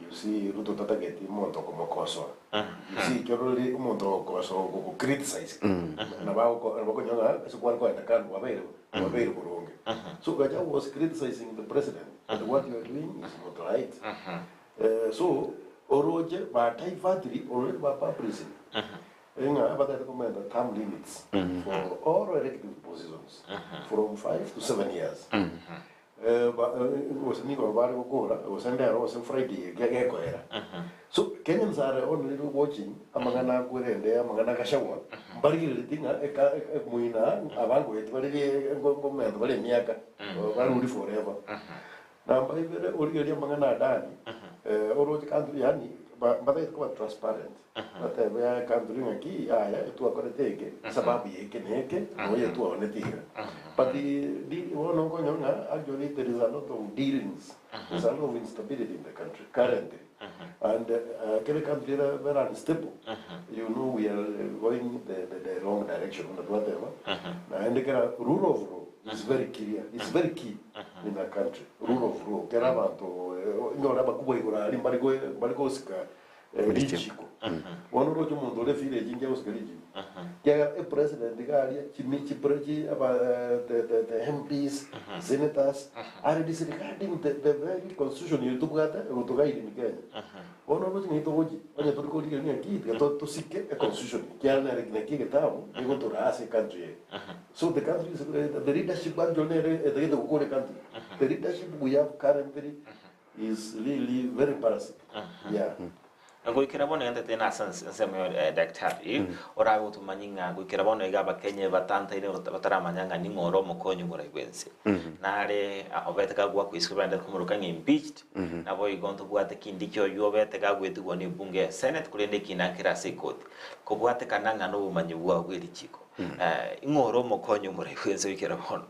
You see Ruto tatageti monto como koso. You see kiroli monto koso go criticize. Na bako nyanga so kwa atakan wabere buronge. So Gachagua was criticizing the president and what you are doing is not right. So oroje ba taifatri already ba prison. Enga abata recommend term limits for all elected positions from 5 to 7 years. Was Nico Bargo Gora, was Sandero, was Friday, Gagoera. So Kenyans are only watching Amangana Gurende, Amangana Kashawa, Bargil Dinga, Muina, Avango, very Miaka, Varudi forever. Now, by the Uriga Mangana Dani, or the country, but it's quite transparent. But we are country aquí, to a correte, Sababi, Keneke, or to a netiga. But the one on actually there is a lot of dealings, there's a lot of instability in the country currently. And the country very unstable. You know, we are going the wrong direction, whatever. And the rule of law is very clear, it's very key in the country. Rule of law. Kerabanto, no, Rabakuba, Barigosika, Lichico. One of the Mondole village in Josgaliji. Yeah, a president, the Galia, Chimichi Preji, about the MPs, senators, are disregarding the very constitution you took to guide in Kenya. One of them told you, when you took a to seek a constitution, Kiana Naki town, you go to ask a country. So the country is the leadership at the country. The leadership we have currently is really very parasitic. Yeah. Guikirabona yanda tena sema daktari ora go tumanyinga guikirabona igaba Kenya batanta ine batara manyanga ni ngoro mukonyu muragwense nare obeteka gwa kwisubanda kumuruka impeached nabo igonto bwate kindikyo yobeteka gwetugwa ni bunge senate kulende kinakira sekot ko bwate kananga no bumanyi bwa gwerichiko ingoro mukonyu muragwense wikirabona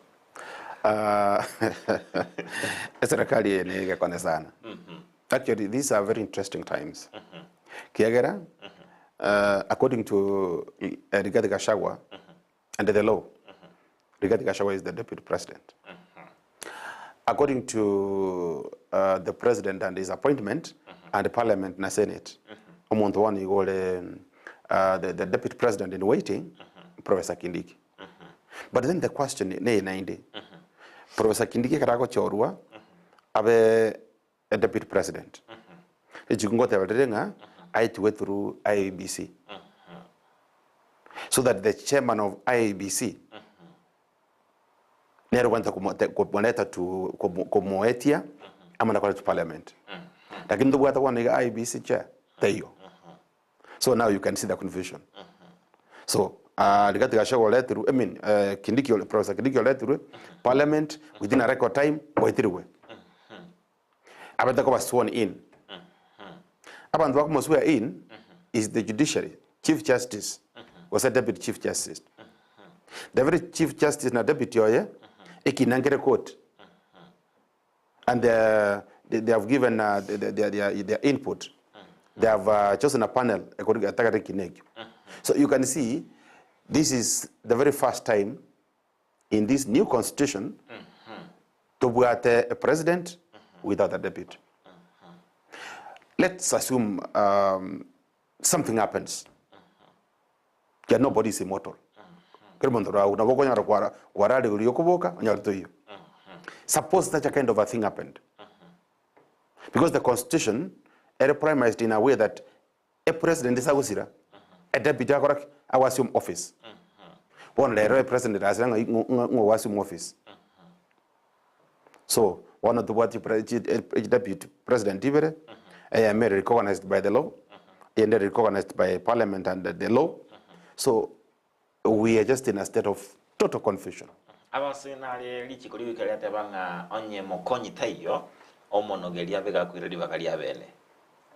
serikali ene kwa sana. Actually, these are very interesting times. Kiagera, according to Rigathi Gachagua, under the law, Rigathi Gachagua is the deputy president. According to the president and his appointment, and the parliament and the senate, the deputy president in waiting, Professor Kindiki. But then the question, Professor Kindiki Karako Chorua, abe a deputy president. You can go to I to wait through IABC. So that the chairman of IABC never went to Kumoneta to Komoetia, I'm going to call it to parliament. Like in the water one IABC chair, there you. So now you can see the confusion. So the Gachagua led through, I mean, Kindiki, Professor Kindiki led through parliament within a record time, wait through. Abandako was sworn in. Abandako was sworn in is the judiciary. Chief Justice was a deputy Chief Justice. The very Chief Justice na deputy oye, Ekinangere court. And they have given their input. They have chosen a panel. So you can see, this is the very first time in this new constitution to get a president without a deputy. Let's assume something happens. Nobody is immortal. Suppose such a kind of a thing happened. Because the constitution premised in a way that a president is a deputy assume office. One later president has assume office. So one of the deputy president made recognized by the law, and recognized by parliament and the law. So we are just in a state of total confusion. Abasinale lichikoli wikalia tebanga onye mokonyi tayo omonogelia bega kwiredi bakalia bene.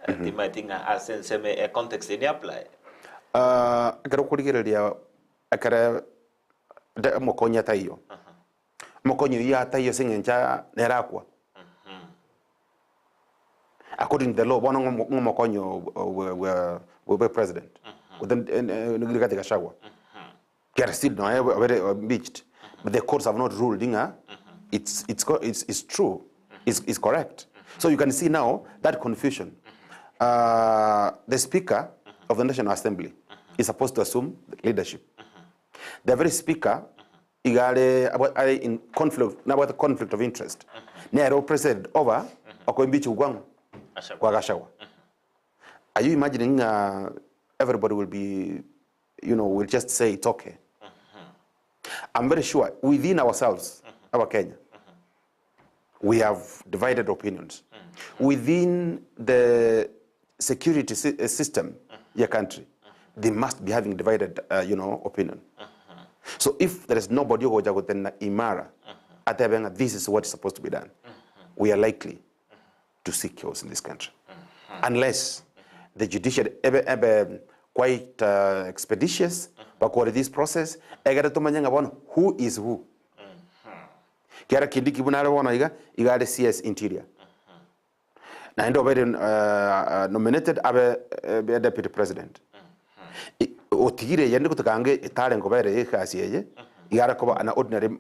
Timatinga asenseme a context in apply. Akara kuligelia akara mokonya tayo. Mokonyi ya tayo singencha nerakwa. According to the law, one mokonyo will be president. Within Nigrigatika Shawa. They are still very impeached. But the courts have not ruled it's true, it's correct. So you can see now that confusion. The Speaker of the National Assembly is supposed to assume leadership. The very Speaker in conflict, now about the conflict of interest. Nero president over Okoimbichi Ugwangu. Are you imagining everybody will be, will just say it's okay? I'm very sure within ourselves, our Kenya, we have divided opinions. Within the security system, your country, they must be having divided, opinion. So if there is nobody who is imara, this is what is supposed to be done, we are likely to see chaos in this country, unless the judiciary quite expeditious. But for this process, I got to know who is who. Kiara kindiki bunara wana iga the CS interior. Na endo bede nominated abe deputy president. Otigire yende kutukange itale ngobere kasi yeye. Igara koba an ordinary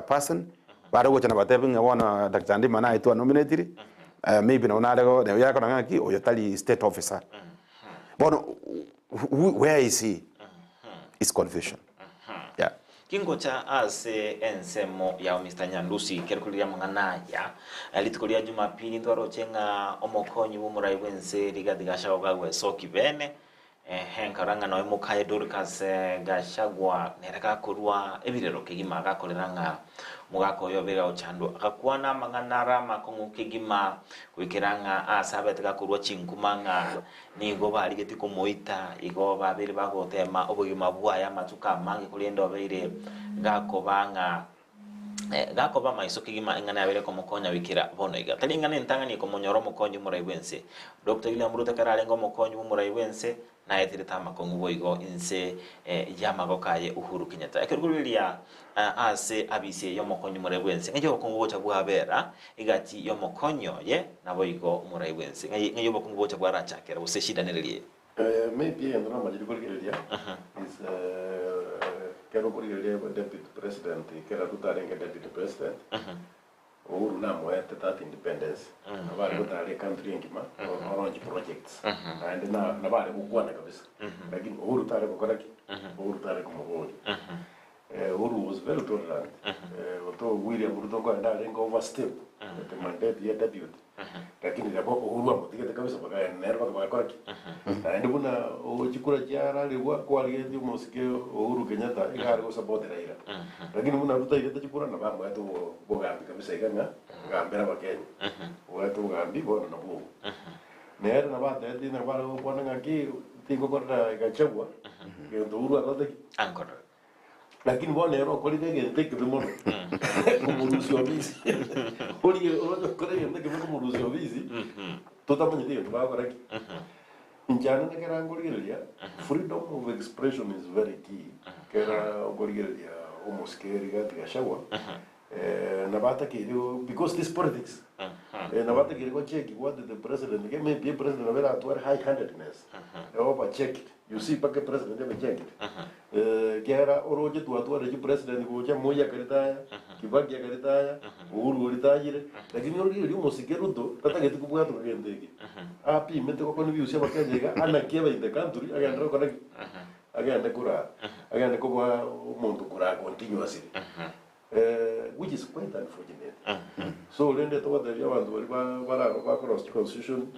person. Bara wocha na batebe ngwana Dr. Andima na itu nominated. Maybe na unarego de yako na ngaki oyotali state officer. Bono where is he? It's confusion. Yeah. Kingo cha ase ensemo ya Mr. Nyandusi kerikulia manganaya alitukulia Jumapili ndwaro chenga omokonyi wumurai wense ligadi gashaga gwe soki bene henkaranga no mukaye Dorcas gashagwa neraka kurwa ebirero kigima gakoleranga mugako yobega ochando akakwana manganara makongu kigima kwikiranga asabetega kurwa chinkumanga nigo baligeti komoita igo babiri bagotema obugima bwaya matuka mangi kuliendo beire gakobanga gakoba maiso kigima engana yabere komokonya wikira bono iga talingana ntangani komonyoro mokonyi muraiwense Dr. William Ruto karalengo mokonyi muraiwense na etirita makongu boigo inse yamagokaye Uhuru Kenyatta ekirgulilia ase abise yomokonyi muraiwense ngeyo bokongu bocha bwabera igati yomokonyo ye na boigo muraiwense ngeyo bokongu bocha bwarachakera bose shida nerelie maybe and no major golia is kero golia deputy president kera tutarenga deputy president Uhuru na mwete that independence na bali kutale country ngima orange projects and na bali kukwana kabisa lakini Uhuru tare kokoraki Uhuru tare kumogoli Uhuru was very tolerant to William Ruto kwa ndale ngo overstep the mandate ya deputy lakini labo Uhuru amutigete kabisa baka nerva kwa koraki na ndi buna ochikura jara liwa kwa liyendi mosike Uhuru Kenyatta igari ko support Raila lakini buna Ruto igete chikura na bamwe to bogambi kabisa iganga ngambera bakenya watu ngambi bona na bugu nere na bata eti na bala bwana ngaki tingo kota gachagwa ngendo Uhuru akoteki ankora lakini bona ero koli dege teke bimono kumurusi wabizi oli oro kole yende ke kumurusi wabizi totamanye dio twakoraki njana na kera ngoligelia freedom of expression is very key kera ngoligelia almost keri gati gashagwa Nabata kiri because this politics. Nabata kiri go check what the president maybe the president of that high-handedness. Over check it. You see, the president never check it. Gera oroje tu the president go cha moja karitaya, Kibaki karitaya, Uhuru karitaya. Lakini yule musikerudo tata getu kubwa tu ndege. Api mente ko koni biusia bakajega ana kiba in the country agenda ko agenda kura agenda ko umuntu kura continuously. Which is quite unfortunate. So then they thought that you want to cross constitution.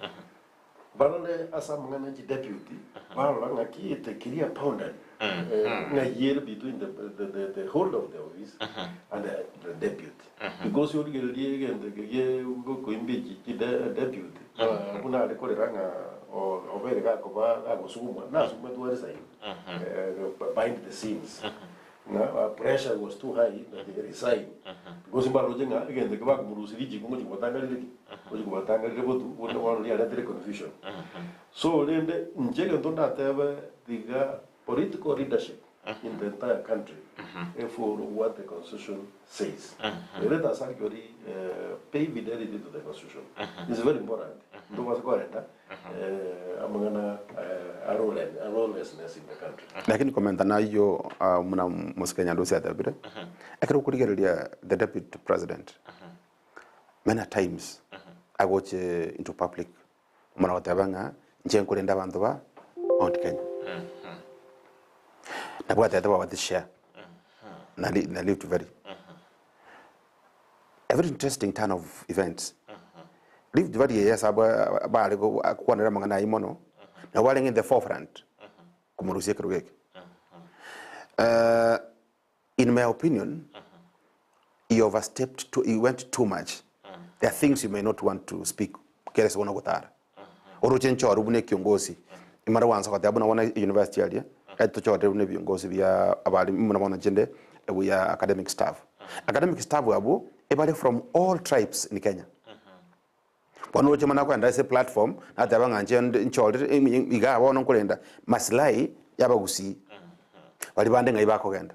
Barole asamangana deputy. Barole ngaki te kiria pounded. Na year between the hold of the office and the deputy. Because you get and the year go imbeji the deputy. Una de koranga or very gakoba agosuma. Na suma to resign. Behind the scenes. Now, pressure was too high that they resigned. Because in Barojenga, again, the Gabak Murusiji, Watanga, confusion. So then, in Jagan don't have the political leadership in the entire country for what the constitution says. Let us actually pay fidelity to the constitution. It's very important. Do what's going on. Lawlessness in the country. Lakini komenta na hiyo muna musika Nyandusi atabire. Akira kurigereria the deputy president. Many times I watch into public muna watabanga nje nkulenda abantu ba Mount Kenya. Na bwa tata wa the share. Na lived very a very interesting turn of events. Lived very yes ba go akwanira mangana imono. Na wale in the forefront. In my opinion, you overstepped, you went too much. There are things you may not want to speak. Keres wana gutara. Oruchencho arubune kiongozi. Imara wansa kwa tabuna wana university alia. Eto cho arubune viongozi via abali muna wana jende we are academic staff. Academic staff wabu ebale from all tribes in Kenya. Wano chama nako anda se platform ata banga nchole iga wono kulenda maslai yaba Gusii bali bande ngai bako genda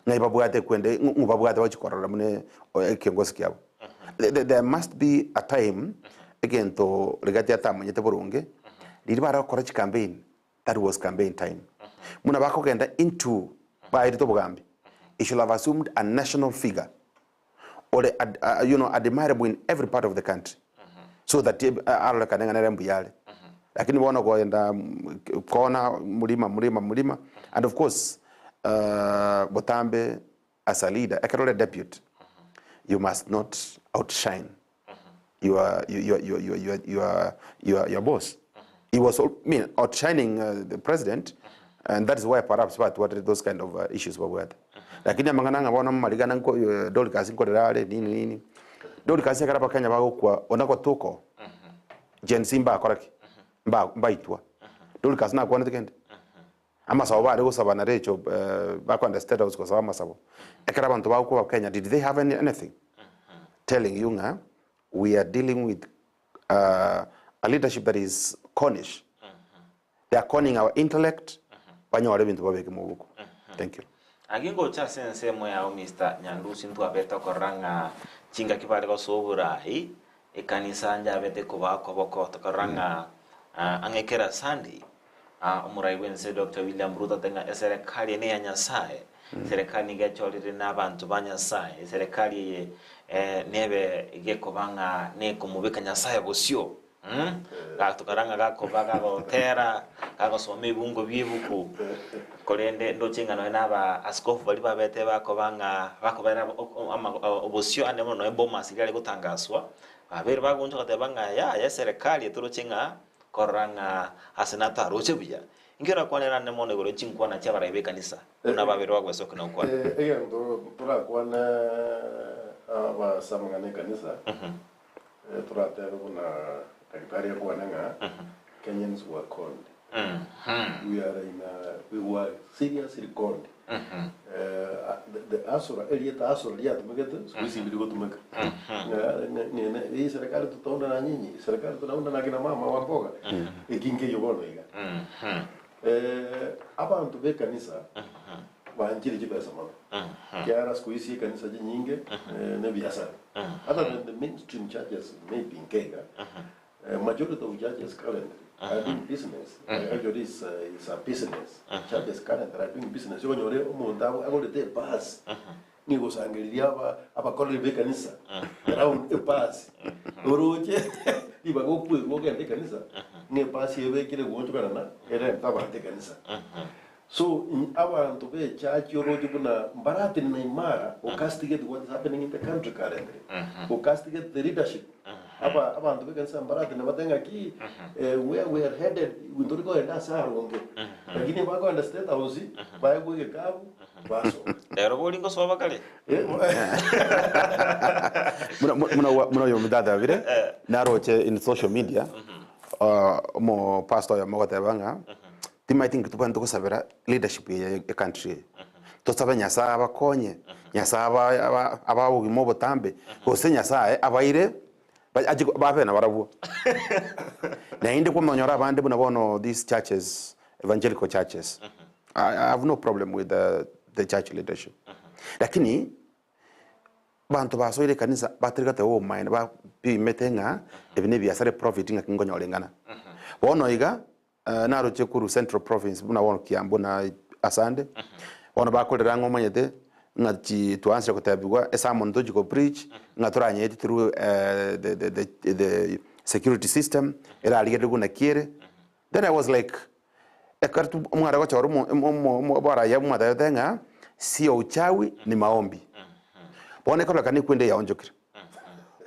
ngai babwate kwende ngubabwate wachikorora mune kiongozi kyabo. There must be a time again to regati atamu nyete burunge liri bara kora campaign. That was campaign time. Muna bako genda into ba irito bugambi. It should have assumed a national figure or admirable in every part of the country. So that arala kanenga na mbuyale. Lakini wana goenda kona mulima and of course Botambe as a leader a deputy you must not outshine your boss. He was outshining the president and that is why perhaps what those kind of issues were with. Lakini mangana wana maligana nko doli kasi nko rale nini doli kasi karaba Kenya bago kwa onako toko jensimba akoraki mba itwa doli kasi na kwa ntikende ama sawa bale go sabana recho back on the state house ko sawa masabo ekaraba nto bago kwa Kenya. Did they have anything telling you we are dealing with a leadership that is cornish? They are conning our intellect banyore bintu babeke mubuko. Thank you. Agingo cha sense mo ya Mr. Nyandusi ntu abeta koranga chinga kibale ko soburai ekanisa nja abete ko bako boko tokoranga angekera sandi umurai wense Dr. William Ruto tenga serikali ne ya Nyasaye serikali ngecholire nabantu banyasaye serikali nebe igeko banga ne kumubika Nyasaye bosio tokaranga gako baga botera kako some bungo bibuku kolende ndo chinga no naba askofu bali babete bako banga bako bera obosio anemo no emboma sigale gutangaswa babere bagunjo katebanga ya serikali turo chinga koranga asenata roche buya ingera kwanera nemo ne gore chinkwa na chabara ibe kanisa una babere bagweso kuna ukwa ndo tura kwana aba samangane kanisa tura tero kuna Secretary Kwananga, Kenyans were called. We were seriously called. The Asura, Elieta Asura, Liat Megatus, we see we go to Mecca. This regard to Tona Nini, Secretary to Nana Naginama, Wamboga, a Kinke Yoboga. About to Bekanisa, banjiri jibesa mama kiara siku hizi kanisa nyingi na biashara other than the mainstream churches maybe in Kenya majority of churches currently are doing business actually is a business churches currently are doing business yo nyore umuntu agorete pass ni gusangiriria abakore bekanisa around a pass oroje iba gokende kanisa ni pass yebekire gwotukana na era tabante kanisa. So abantu be church yoroje buna mbarati na imara or castigate what is happening in the country currently or castigate the leadership abantu be kanisa mbarati na batenga ki where we are headed we don't go and asa ronge lakini bako understand house baye go kabu baso ero bolingo soba kale muna yo mudada vile naroche in social media mo pastor ya mogote banga I think tupanto kusabira leadership ya country to saba nyasa abakonye nyasa abawo gimobo tambe ko se nyasa abaire babe na barabu na inde ko monyora bande buna bono these churches evangelical churches I have no problem with the church leadership lakini bantu basoire kanisa batrigata wo mine ba bi metenga ebine biasare profiting akingonya olengana bono iga naro chekuru central province buna wono Kiambu na Asande wono bakolera ngomanyete ngati tuanse kutabigwa esamon dojiko preach ngaturanye through the security system era aligede kuna kiere then I was like ekartu mwara kwa choro mo bora ya mwada yotenga sio uchawi ni maombi bone kabla kani kwende ya onjokira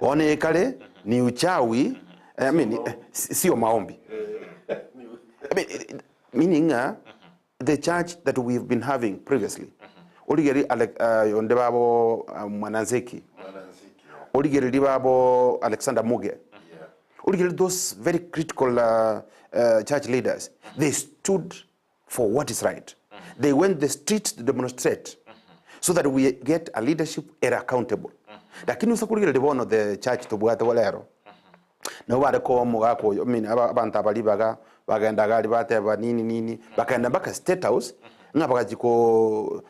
bone kale ni uchawi I mean sio maombi I mean, meaning the church that we've been having previously. Oligeri Ondebabo Mananzeki. Oligeri Dibabo Alexander Muge. Oligeri those very critical church leaders. They stood for what is right. They went the streets to demonstrate so that we get a leadership accountable. Lakini usakuligeri dibono the church to buhata walero. No wale ko mugako I mean abantu abalibaga bagenda gali bateba nini bakaenda baka state house ngabakajiko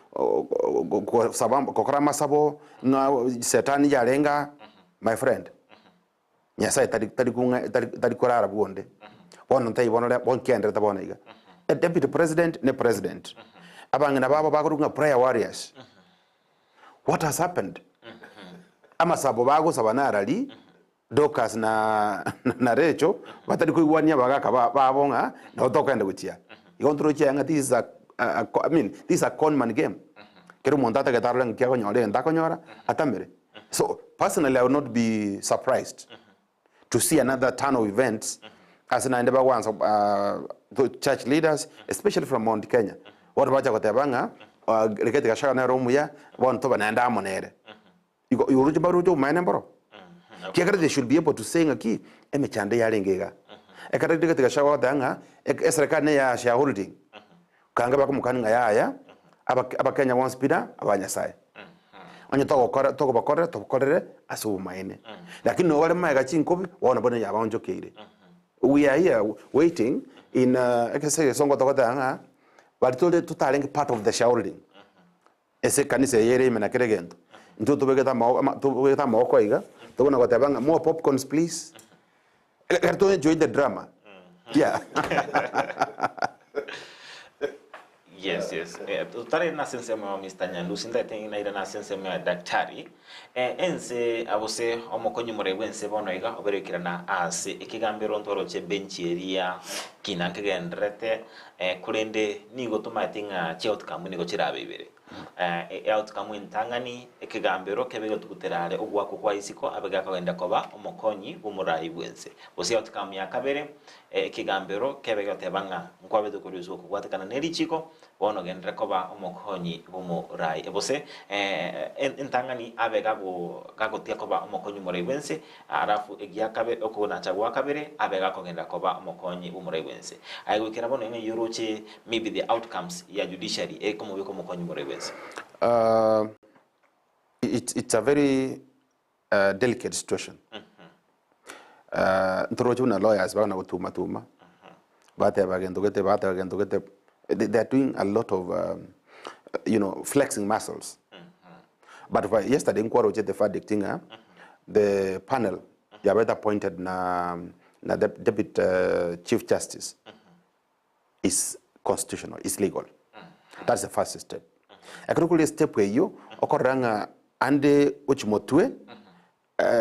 ko sabamba kokora masabo na setani yalenga my friend nyasa tali korara buonde bono ntai bono le bon kendre tabona iga a deputy president ne president abangena baba bakurunga prayer warriors what has happened amasabo bago sabanarali Dokas na Recho, but I could 1 year babonga, no talk and with ya. You want to check this is I mean, this is a conman game. Kerumontata Gataran Kiagonore and Daconora, Atamere. So personally, I would not be surprised to see another ton of events as an Andima ones of church leaders, especially from Mount Kenya. What about Jacotabanga, Regate Shana Romuya, one to an Andamonere. You reach about my number. Kiagara they should be able to say ngaki emechande yarengega ekara tika shawa danga esrekane ya shareholding kanga bako mukanga ya abakenya one speeder abanya sai onye toko bakorere asu maine lakini no wale maga chinkobi wana bona ya banjo keire we are here waiting in ekase songo toko danga bali to talenge part of the shareholding ese kanisa yere mena keregento nto tubegeta maoko iga tubona kwatabanga more popcorns please to enjoy the drama yeah yes tutare na sense mo Mr. Nyandusi ndate na ira na sense mo daktari ense abose omokonyi murewense bono iga oberekira na ase ikigambiro ntoro che bencheria kinankegendrete kurende nigo tumatinga che outcome nigo chirabebere outcome intangani ikigambiro kebego tuguterare ogwako kwa isiko abega kagenda koba omokonyi bumurai bwense bose outcome ya kabere ikigambiro kebego tebanga nkwabe dukurizo kugwatakana nerichiko bono gendra koba omokonyi bumurai bose intangani abega go kagotia koba omokonyi murai bwense arafu egia kabe okuna chagwa kabere abega kagenda koba omokonyi bumurai bwense aigukira bono ine yuroche maybe the outcomes ya judiciary komo biko omokonyi murai bwense. It's a very delicate situation. Ntorojuna lawyers bana utuma bate bagendo gete they are doing a lot of flexing muscles. But yesterday, in Kwaro, the verdict, the panel, they have appointed na Deputy Chief Justice is constitutional, is legal. That's the first step. Akirukuli step where you okoranga ande uchimotwe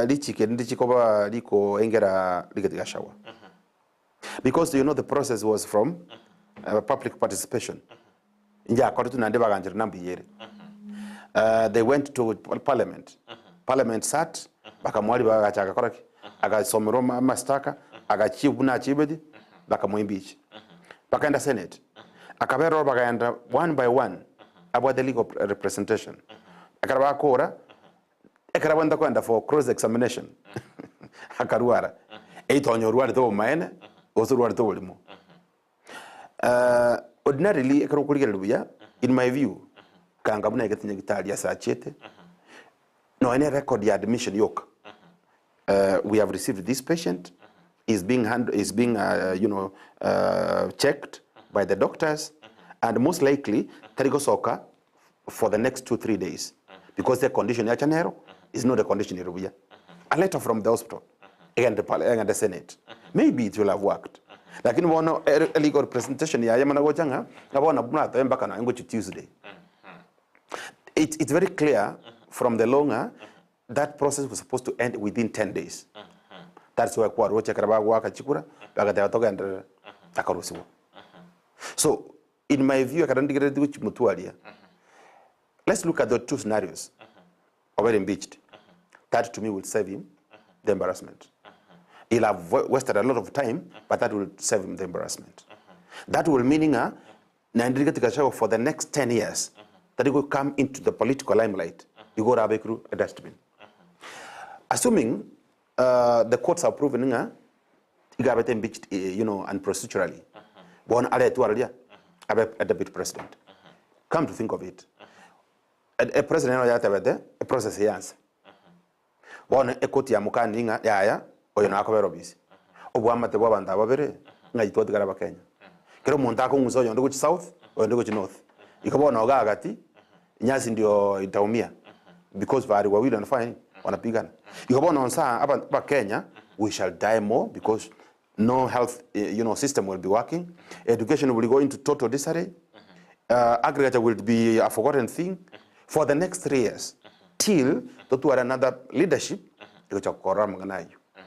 lichikoba liko engera ligetika shawa. Because the process was from public participation. Inja according to Nandeba Ganjir Nambiyere. They went to Parliament. Parliament sat, bakamwali bagachaka koraki, agasomero mastaka, agachibuna chibedi, bakamuimbichi. Bakaenda Senate. Akabero bakaenda one by one about the legal representation. Akaraba kora, akarabanda kwenda for cross examination. Akaruara. Eitonyo ruari to maene, osu ruari to limo. Ordinarily, in my view, kangabuna getting Italia sachete. No, any record the admission yoke. We have received this patient. Is being checked by the doctors, and most likely Tarigosoka for the next 2-3 days, because the condition is not the condition in Rubuya. A letter from the hospital and the Senate. Maybe it will have worked. Like in one legal presentation, Tuesday. It's very clear from the longer that process was supposed to end within 10 days. That's why so, in my view, let's look at the two scenarios. Already impeached. That to me will save him the embarrassment. He'll have wasted a lot of time, but that will save him the embarrassment. That will mean for the next 10 years that he will come into the political limelight. You go to a dustbin. Assuming the courts are proven he got impeached, and procedurally. One a deputy president. Come to think of it. A president a process he answer. One a koti ya mukandinga yaya oyo nakobero bisi. Obwama te bwabanda babere ngayitwa tigara Kenya. Kero montako nguzo yondo ku south oyo ku north. Ikabona ogagati nyasi ndio itaumia because vari wa will and fine wanapigana. Ikabona onsa aba Kenya we shall die more because no health system will be working. Education will go into total disarray. Agriculture will be a forgotten thing for the next 3 years till to another leadership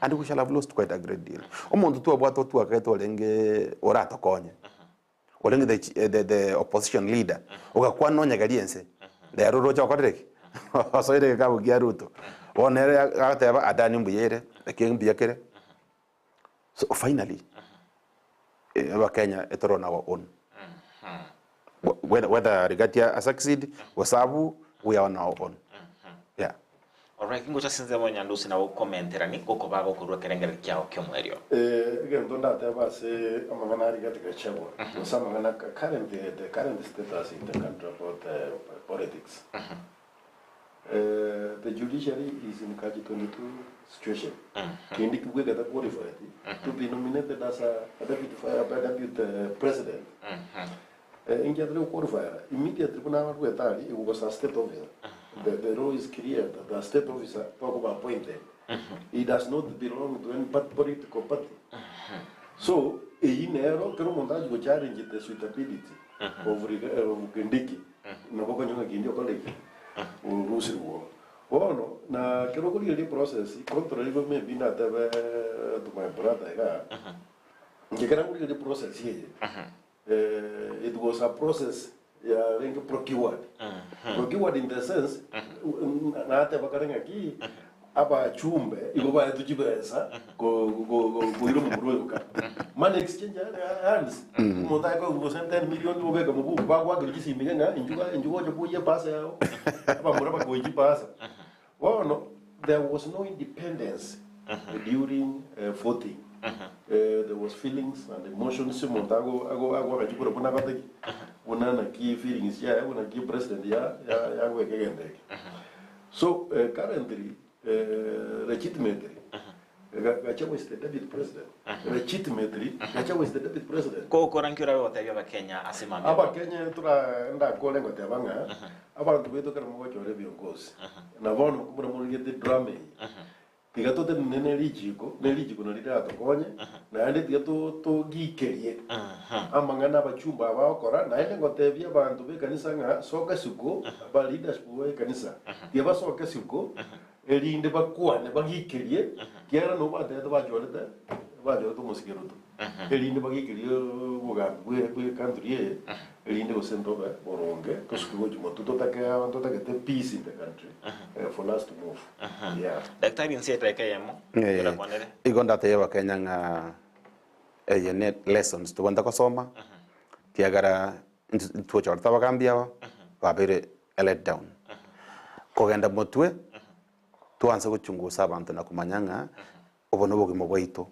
and we shall have lost quite a great deal. The opposition leader so finally Kenya on our own. Whether Rigatia succeed, Wasabu, we are on our own. Yeah. Alright, ngoja sinze mo Nyandusi na ukomentera ni koko baba kurwa kerengere kyao kyomwerio. Again, don't that ever say amangana Rigatia chabo. Some the current status in the country about politics. The judiciary is in Kaji-22 situation. Kindi kuweka qualified to be nominated as a deputy president. In the qualifier, immediately it was a state officer. The law is clear that the state officer talk about appointed. He does not belong to any political party. So, in error, Keromontage will challenge the suitability of Gendiki. Naboka Nyonga Gindio colleague. Rusi war. Oh no, na Kerokoli process, contrary to me being at to my brother. The Kerokoli process here. It was a process procured. Procured in the sense, Nata Bakarangaki, Aba Chumbe, Iba to Jibesa, go money exchange hands. Montako was 10 million over Bagua, Gusii, and you want to put your pass out. Well, no, there was no independence during voting. There was feelings and emotions. Montago, I key feelings, key president, again. So currently, legitimately, Gachagua is the deputy president. Legitimately, Gachagua is the deputy president. Ko korankira wote bya Kenya asimamia. Aba Kenya enda kole ngote abanga. Aba tubeto kana mwa chore biongozi. Na bono kumura muri the drama. Tiga to nene lijiko na lida tokonye na ande tiga to gikerie. Amangana bachumba abakora na ende ngote bya bantu be kanisa nga soka suko ba leaders bo kanisa. Tiga ba soka suko elinde bakwane bagikerie kiara no bate to bajorete musikero to. Elinde bagikerie bwe country elinde go sendo ba boronge to skugo jumoto to take the peace in the country for us to move. Yeah. Daktari nseta kayemo. Igonda tewa Kenya nga net lessons to wanda kusoma. Tiagara tuchorta bagambia babere let down. Kogenda motwe tuanze kuchunguza abantu na kumanyanga obono bogimo bwaitu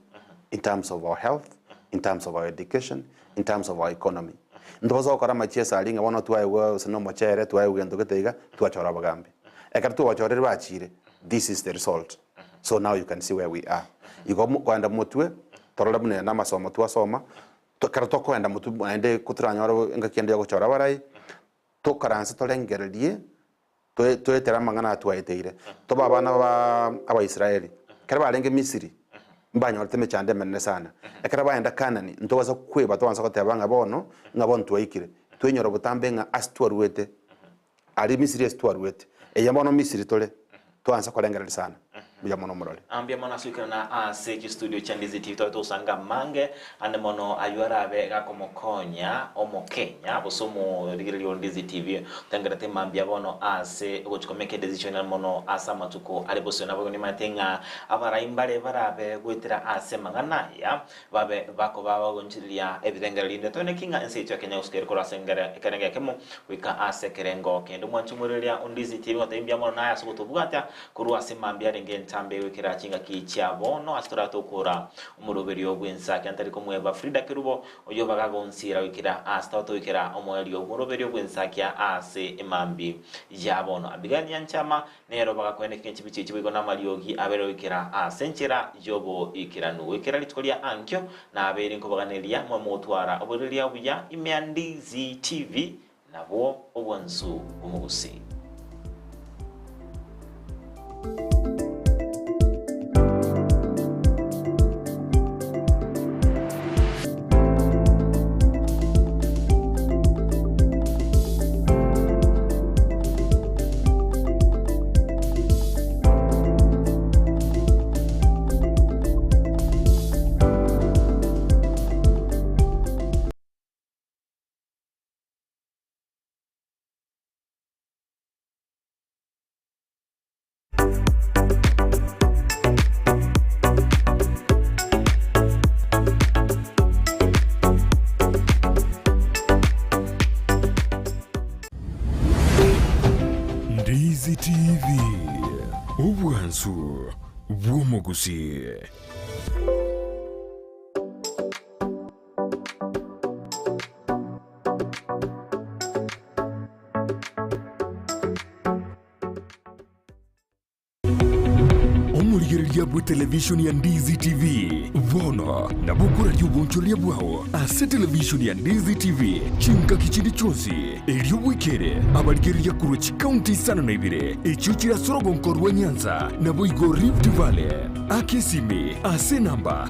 in terms of our health, in terms of our education, in terms of our economy. Ndozo kora machesa alinga wana tuwae sino machere tuwae ugendo getega tuachora bagambi. Ekar tuachore bachire. This is the result. So now you can see where we are. Igo kwanda mutwe torola bune na masomo tuwasoma karato kwenda mutu ende kutranyoro ngakiende guchora barai to karanse tolengerelie to etera mangana tuwaiteire to babana aba Israeli kare barenge Misiri mbanyo teme chande menne sana ekara baenda Kanani ntobaza kweba to wansa kotebanga bono ngabon tuwaikire twenyoro butambe nga astwarwete ari Misiri astwarwete eyamono Misiri tole to ansa kolengera sana bija mono morole ambia mona suikana na seki studio cha Ndizi TV to usanga mange ande mono ayuara be ga komokonya omo Kenya bosomo rigiro Ndizi TV tangara te mambia bono ase gochikomeke decision mono asama tuko ale bosona bwo ni matenga abara imbale barabe gwetira ase mangana ya babe bako baba gonchilia evidengera linde to ne kinga ense cha Kenya usker ko asengera ekanenge kemo wika ase kerengo kendo mwanchumuria Ndizi TV otaimbia mono na aso kutubwata kurwa semambia renge tambe wekera chinga kicha bono astorato kora umuroberi ogwensa kyantari komweba Frida Kirubo oyo bagagonsira wekera astorato wekera omweli omuroberi ogwensa kya ase emambi ya bono Abigael Nyanchama nero bagakwene kenchi bichichi biko na maliogi abero wekera asenchera jobo ikiranu wekera litkolia ankyo na aberi nkobaganilia mwamutwara oborelia buya imyandizi TV nabo obwanzu umugusi. Ndizi TV, ubwanzu bw'umugusi. Omurigereria bwa television ya Ndizi TV vono na bukura ry'ubunchoria bwao ase television ya Ndizi TV chinga kichindi chonsi elio wikere abarigereria kuruchi county sana na ibire echuchira sorogo nkorwa Nyanza na boigo Rift Valley akesimi ase namba